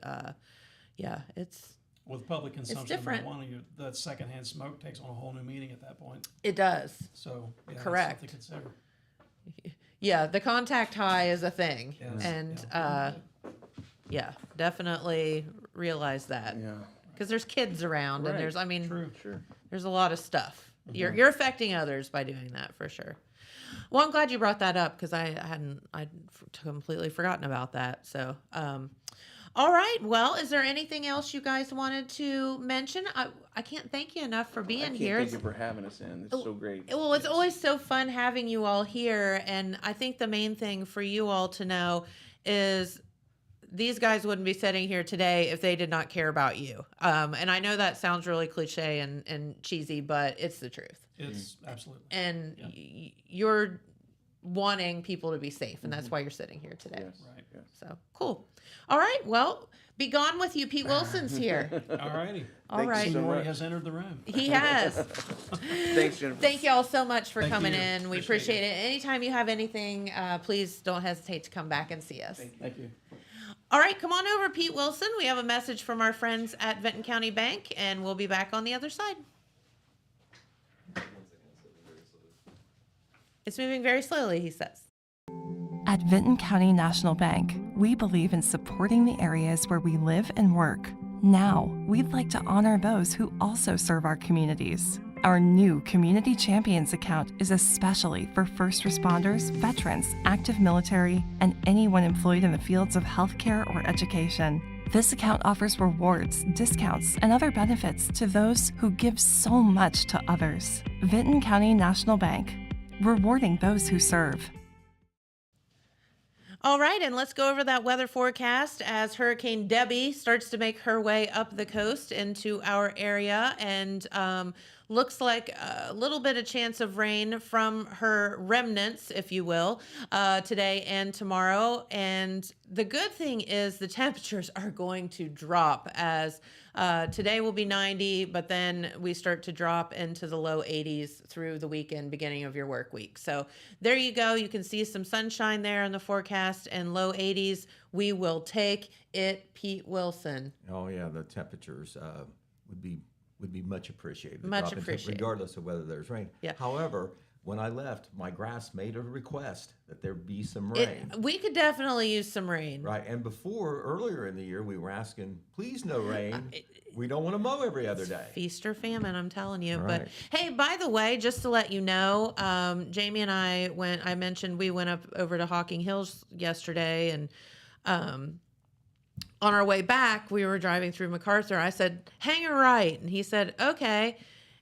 yeah, it's With public consumption of different. marijuana, that secondhand smoke takes on a whole new meaning at that point. it does. So yeah, that's Correct. something to consider. Yeah, the contact high is a thing, Yes. and Yeah. yeah, definitely realize that Yeah. because there's kids around, and Right. there's, I mean, True. Sure. there's a lot of stuff. You're affecting others by doing that for sure. Well, I'm glad you brought that up because I'd completely forgotten about that. So, all right. Well, is there anything else you guys wanted to mention? I can't thank you enough for being here. Thank you for having us in. It's so great. Well, it's always so fun having you all here. And I think the main thing for you all to know is these guys wouldn't be sitting here today if they did not care about you. And I know that sounds really cliche and cheesy, but it's the truth. It's absolutely. And Yeah. you're wanting people to be safe. And that's why you're sitting here today. Yes. Right. Yes. So cool. All right. Well, be gone with you. Pete Wilson's here. All righty. All Thank you right. so Rory much. has entered the room. He has. Thanks, Jennifer. Thank you all so much for Thank coming you. in. We Appreciate appreciate it. Anytime you have anything, please don't hesitate to come back and see us. Thank you. All right, come on over, Pete Wilson. We have a message from our friends at Benton County Bank, and we'll be back on the other side. It's moving very slowly, he says. At Vinton County National Bank, we believe in supporting the areas where we live and work. Now, we'd like to honor those who also serve our communities. Our new Community Champions account is especially for first responders, veterans, active military, and anyone employed in the fields of healthcare or education. This account offers rewards, discounts, and other benefits to those who give so much to others. Vinton County National Bank, rewarding those who serve. All right, and let's go over that weather forecast as Hurricane Debbie starts to make her way up the coast into our area, and looks like a little bit of chance of rain from her remnants, if you will, today and tomorrow. And the good thing is the temperatures are going to drop as today will be 90, but then we start to drop into the low 80s through the weekend, beginning of your work week. So there you go. You can see some sunshine there in the forecast and low 80s. We will take it, Pete Wilson. Oh yeah, the temperatures would be much appreciated. The Much drop in appreciated. regardless of whether there's rain. Yeah. However, when I left, my grass made a request that there be some rain. We could definitely use some rain. Right, and earlier in the year, we were asking, please no rain. We don't want to mow every other day. Feast or famine, I'm telling you. Right. But hey, by the way, just to let you know, Jamie and I mentioned we went up over to Hocking Hills yesterday, and on our way back, we were driving through MacArthur. I said, hang a right. And he said, okay.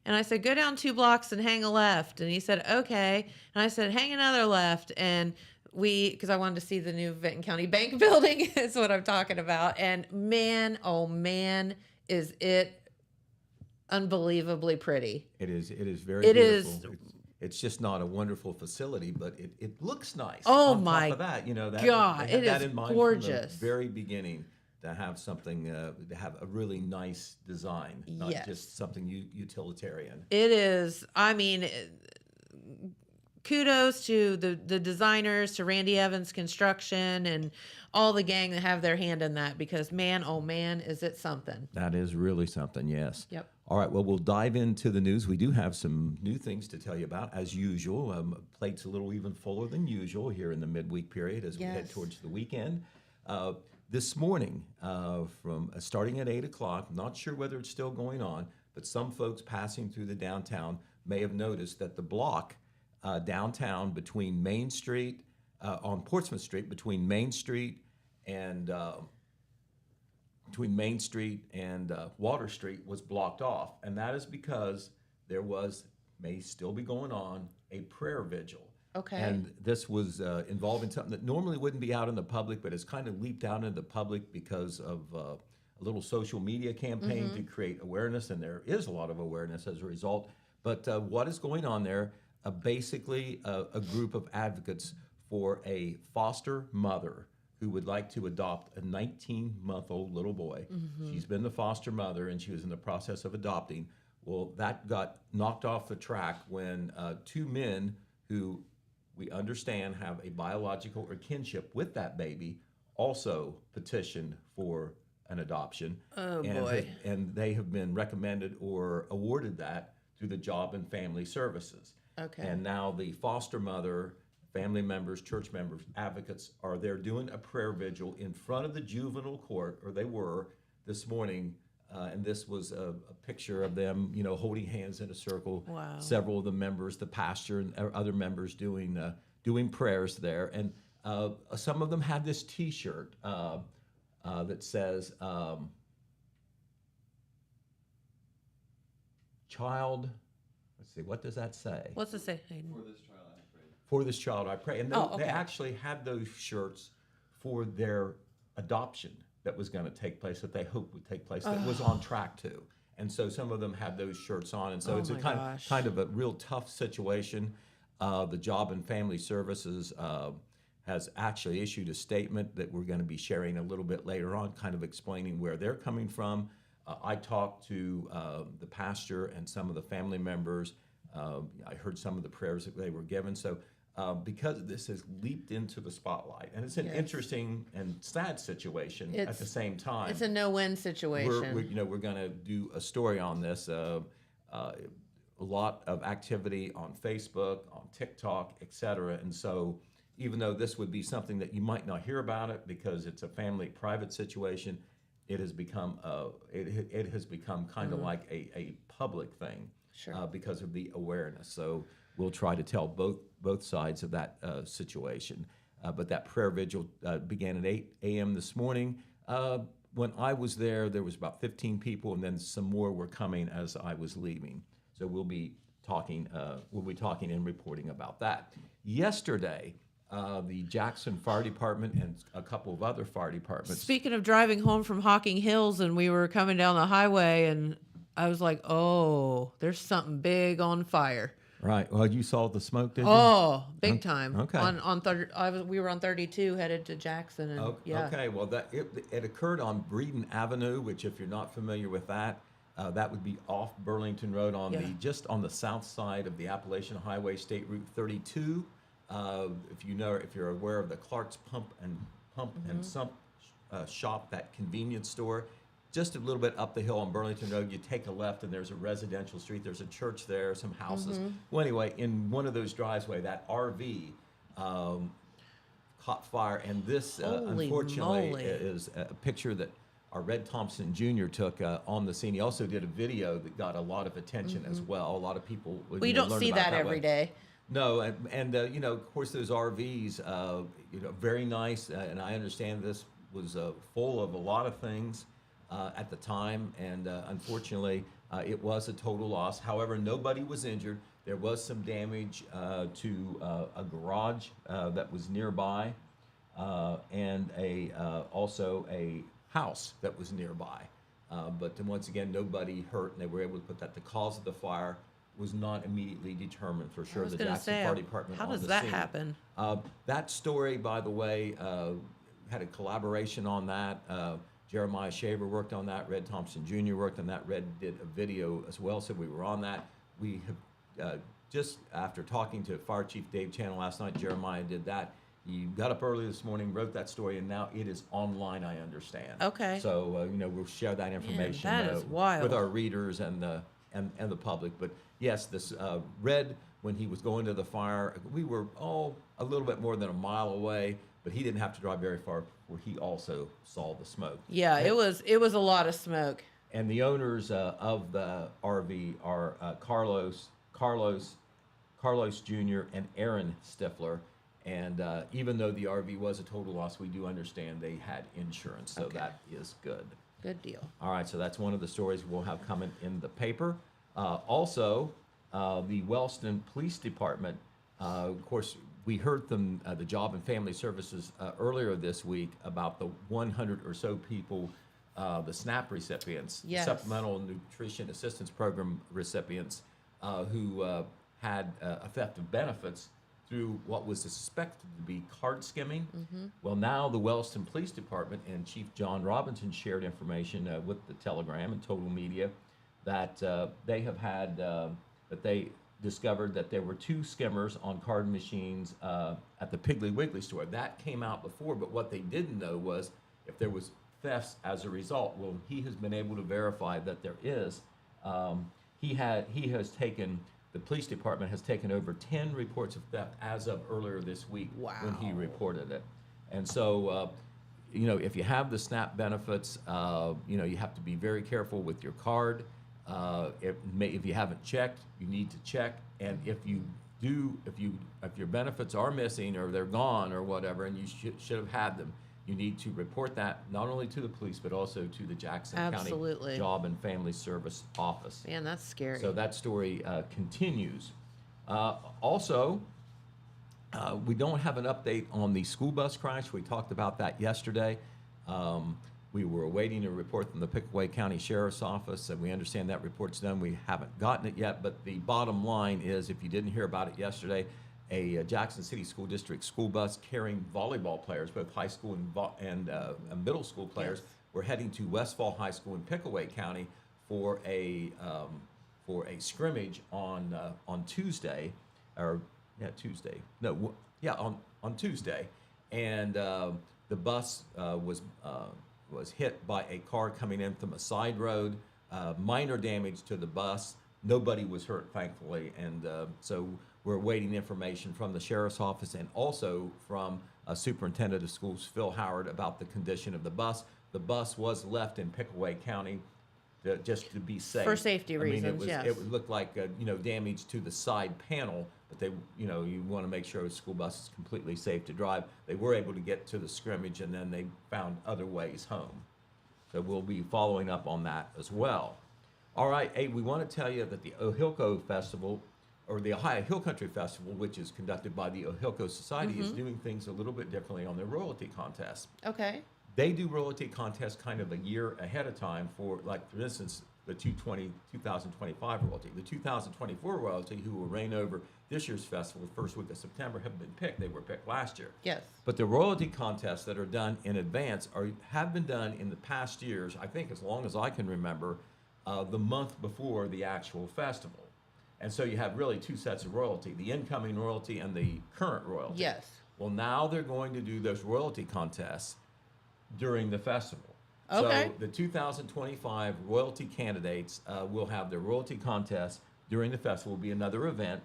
And I said, go down 2 blocks and hang a left. And he said, okay. And I said, hang another left. And because I wanted to see the new Vinton County Bank building is what I'm talking about. And man, oh man, is it unbelievably pretty. It is very It beautiful. It's just not a wonderful facility, but it looks nice. Oh On my top of that, God, they had it that is in mind gorgeous. From the very beginning, to have something, to have a really nice design, not Yes. just something utilitarian. It is. I mean, kudos to the designers, to Randy Evans Construction, and all the gang that have their hand in that, because man, oh man, is it something. That is really something, yes. Yep. All right, well, we'll dive into the news. We do have some new things to tell you about, as usual. Plate's a little even fuller than usual here in the midweek period as we head Yes. towards the weekend. This morning, from starting at 8 o'clock, not sure whether it's still going on, but some folks passing through the downtown may have noticed that the block downtown between Main Street, on Portsmouth Street, between Main Street and between Main Street and Water Street was blocked off, and that is because there was, may still be going on, a prayer vigil. Okay. And this was involving something that normally wouldn't be out in the public, but has kind of leaped out into the public because of a little social media campaign to create awareness, and there is a lot of awareness as a result. But what is going on there? Basically, a group of advocates for a foster mother who would like to adopt a 19-month-old little boy. She's been the foster mother, and she was in the process of adopting. Well, that got knocked off the track when two men who we understand have a biological or kinship with that baby also petitioned for an adoption. Oh, and boy. And they have been recommended or awarded that through the Job and Family Services. Okay. And now the foster mother, family members, church members, advocates are there doing a prayer vigil in front of the juvenile court, or they were this morning. And this was a picture of them, holding hands in a circle. Wow. Several of the members, the pastor and other members doing prayers there. And some of them had this T-shirt that says, child, let's see, what does that say? What's it say, Hayden? For this child I pray. And Oh, okay. they actually had those shirts for their adoption that was going to take place, that they hoped would take place, that was on track to. And so some of them had those shirts on. And so it's a my kind gosh. of a real tough situation. The Job and Family Services has actually issued a statement that we're going to be sharing a little bit later on, kind of explaining where they're coming from. I talked to the pastor and some of the family members. I heard some of the prayers that they were given. So because this has leaped into the spotlight, and it's an interesting and sad situation at the same time. It's a no-win situation. We're going to do a story on this. A lot of activity on Facebook, on TikTok, et cetera. And so even though this would be something that you might not hear about it because it's a family private situation, it has become it has become kind of like a public thing. Sure. Because of the awareness. So we'll try to tell both sides of that situation. But that prayer vigil began at 8 a.m. this morning. When I was there was about 15 people, and then some more were coming as I was leaving. So we'll be talking and reporting about that. Yesterday, the Jackson Fire Department and a couple of other fire departments. Speaking of driving home from Hocking Hills, and we were coming down the highway, and I was like, oh, there's something big on fire. Right. Well, you saw the smoke, did you? Oh, big time. Okay. We were on 32 headed to Jackson, and Okay. Well, it occurred on Breeden Avenue, which, if you're not familiar with that would be off Burlington Road just on the south side of the Appalachian Highway, State Route 32. If you're aware of the Clark's Pump and Sump shop, that convenience store, just a little bit up the hill on Burlington Road, you take a left and there's a residential street. There's a church there, some houses. Well, anyway, in one of those driveway, that RV caught fire, and this unfortunately moly. is a picture that our Red Thompson Jr. took on the scene. He also did a video that got a lot of attention as well. A lot of people we don't learned see about that every way. day. No, and of course, those RVs, very nice, and I understand this was full of a lot of things at the time, and unfortunately, it was a total loss. However, nobody was injured. There was some damage to a garage that was nearby, and also a house that was nearby. But then once again, nobody hurt, and they were able to put that. The cause of the fire was not immediately determined for sure. I was The gonna Jackson say, Fire Department how on does the that scene. happen? That story, by the way, had a collaboration on that. Jeremiah Shaver worked on that. Red Thompson Jr. worked on that. Red did a video as well, so we were on that. We have just after talking to Fire Chief Dave Channel last night, Jeremiah did that. He got up early this morning, wrote that story, and now it is online, I understand. Okay. So we'll share that information that is wild. with our readers and the public. But yes, this Red, when he was going to the fire, we were a little bit more than a mile away, but he didn't have to drive very far where he also saw the smoke. Yeah, it was a lot of smoke. And the owners of the RV are Carlos Jr. and Aaron Stifler. And even though the RV was a total loss, we do understand they had insurance, so that is good. Good deal. All right, so that's one of the stories we'll have coming in the paper. Also, the Wellston Police Department, of course, we heard from the Job and Family Services earlier this week about the 100 or so people, the SNAP recipients, Yes. Supplemental Nutrition Assistance Program recipients, who had a theft of benefits through what was suspected to be card skimming. Well, now the Wellston Police Department and Chief John Robinson shared information with the Telegram and Total Media that they have had, that they discovered that there were 2 skimmers on card machines at the Piggly Wiggly store. That came out before, but what they didn't know was if there was thefts as a result. Well, he has been able to verify that there is. The police department has taken over 10 reports of theft as of earlier this week when he reported it. And so, if you have the SNAP benefits, you have to be very careful with your card. If you haven't checked, you need to check. And if your benefits are missing or they're gone or whatever, and you should have had them, you need to report that not only to the police but also to the Jackson Absolutely. County Job and Family Service Office. Man, that's scary. So that story continues. Also, we don't have an update on the school bus crash. We talked about that yesterday. We were awaiting a report from the Pickaway County Sheriff's Office, and we understand that report's done. We haven't gotten it yet, but the bottom line is, if you didn't hear about it yesterday, a Jackson City School District school bus carrying volleyball players, both high school and middle school players, were heading to Westfall High School in Pickaway County for a scrimmage on Tuesday, on Tuesday, and the bus was hit by a car coming in from a side road. Minor damage to the bus. Nobody was hurt, thankfully, and so we're awaiting information from the sheriff's office and also from Superintendent of Schools Phil Howard about the condition of the bus. The bus was left in Pickaway County just to be safe. For safety reasons, it yes. It looked like damage to the side panel, but you want to make sure the school bus is completely safe to drive. They were able to get to the scrimmage, and then they found other ways home. So we'll be following up on that as well. All right, hey, we want to tell you that the Ohilco Festival, or the Ohio Hill Country Festival, which is conducted by the Ohilco Society, is doing things a little bit differently on their royalty contest. Okay. They do royalty contests kind of a year ahead of time for instance, the 2025 royalty. The 2024 royalty, who will reign over this year's festival, the first week of September, have been picked. They were picked last year. Yes. But the royalty contests that are done in advance have been done in the past years, I think as long as I can remember, the month before the actual festival. And so you have really 2 sets of royalty, the incoming royalty and the current royalty. Yes. Well, now they're going to do those royalty contests during the festival. Okay. So the 2025 royalty candidates will have their royalty contest during the festival. Will be another event.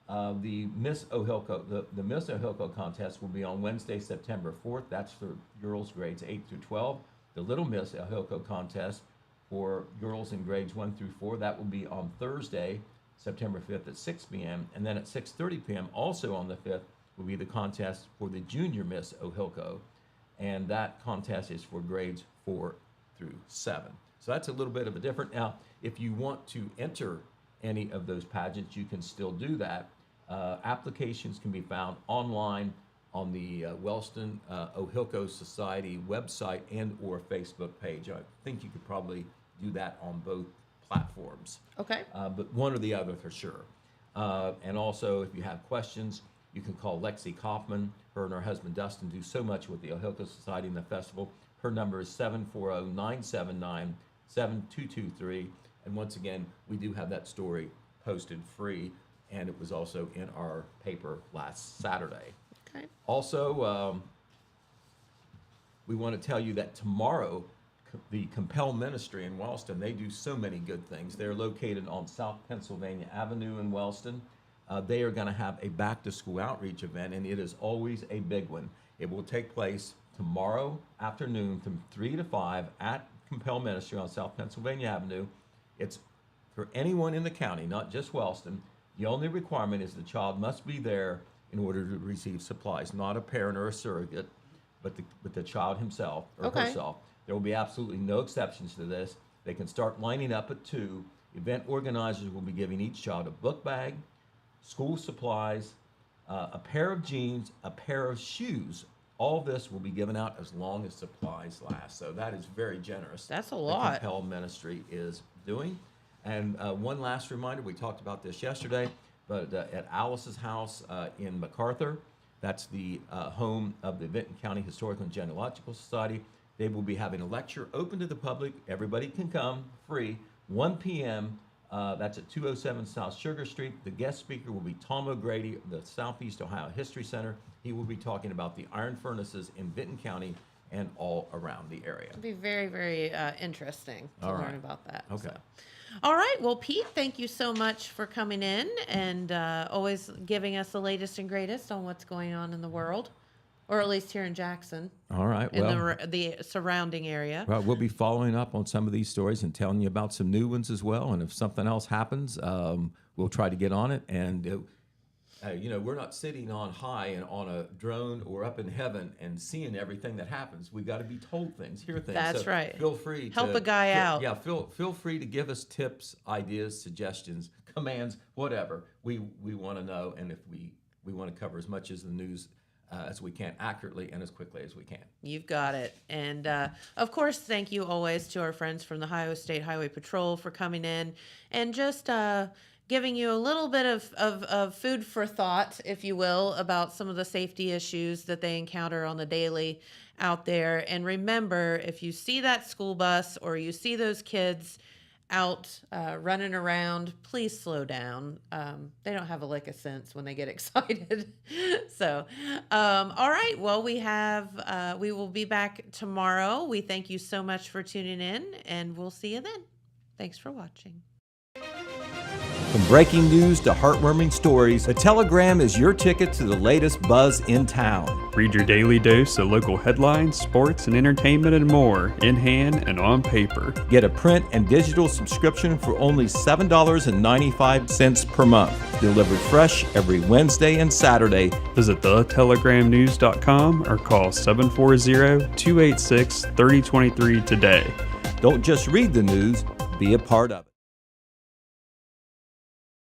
The Miss Ohilco, the Miss Ohilco contest will be on Wednesday, September 4th. That's for girls grades 8 through 12. The Little Miss Ohilco contest for girls in grades 1 through 4, that will be on Thursday, September 5th at 6 p.m. And then at 6:30 p.m., also on the 5th, will be the contest for the Junior Miss Ohilco. And that contest is for grades 4 through 7. So that's a little bit of a different. Now, if you want to enter any of those pageants, you can still do that. Applications can be found online on the Wellston Ohilco Society website and or Facebook page. I think you could probably do that on both platforms. Okay. But one or the other for sure. And also, if you have questions, you can call Lexi Kaufman. Her and her husband Dustin do so much with the Ohilco Society and the festival. Her number is 740-979-7223. And once again, we do have that story posted free, and it was also in our paper last Saturday. Okay. Also, we want to tell you that tomorrow, the Compel Ministry in Wellston, they do so many good things. They're located on South Pennsylvania Avenue in Wellston. They are going to have a back-to-school outreach event, and it is always a big one. It will take place tomorrow afternoon from 3 to 5 at Compel Ministry on South Pennsylvania Avenue. It's for anyone in the county, not just Wellston. The only requirement is the child must be there in order to receive supplies, not a parent or a surrogate, but the child himself or Okay. herself. There will be absolutely no exceptions to this. They can start lining up at 2. Event organizers will be giving each child a book bag, school supplies, a pair of jeans, a pair of shoes. All this will be given out as long as supplies last. So that is very generous. That's a lot. That Compel Ministry is doing. And one last reminder, we talked about this yesterday, but at Alice's house in MacArthur, that's the home of the Vinton County Historical and Genealogical Society. They will be having a lecture open to the public. Everybody can come, free, 1 p.m. That's at 207 South Sugar Street. The guest speaker will be Tom O'Grady of the Southeast Ohio History Center. He will be talking about the iron furnaces in Vinton County and all around the area. It'll be very, very interesting to All learn right. about that. Okay. So. All right. Well, Pete, thank you so much for coming in and always giving us the latest and greatest on what's going on in the world, or at least here in Jackson, All right. in Well, the surrounding area. well, we'll be following up on some of these stories and telling you about some new ones as well. And if something else happens, we'll try to get on it. And we're not sitting on high and on a drone or up in heaven and seeing everything that happens. We got to be told things, hear things. That's So right. Feel free to Help a guy out. Yeah, feel free to give us tips, ideas, suggestions, commands, whatever. We want to know, and if we want to cover as much as the news as we can, accurately and as quickly as we can. You've got it. And of course, thank you always to our friends from the Ohio State Highway Patrol for coming in and just giving you a little bit of food for thought, if you will, about some of the safety issues that they encounter on the daily out there. And remember, if you see that school bus or you see those kids out running around, please slow down. They don't have a lick of sense when they get excited. So, all right. Well, we will be back tomorrow. We thank you so much for tuning in, and we'll see you then. Thanks for watching. From breaking news to heartwarming stories, the Telegram is your ticket to the latest buzz in town. Read your daily dose of local headlines, sports, and entertainment and more in hand and on paper. Get a print and digital subscription for only $7.95 per month. Delivered fresh every Wednesday and Saturday. Visit thetelegramnews.com or call 740-286-3023 today. Don't just read the news, be a part of it.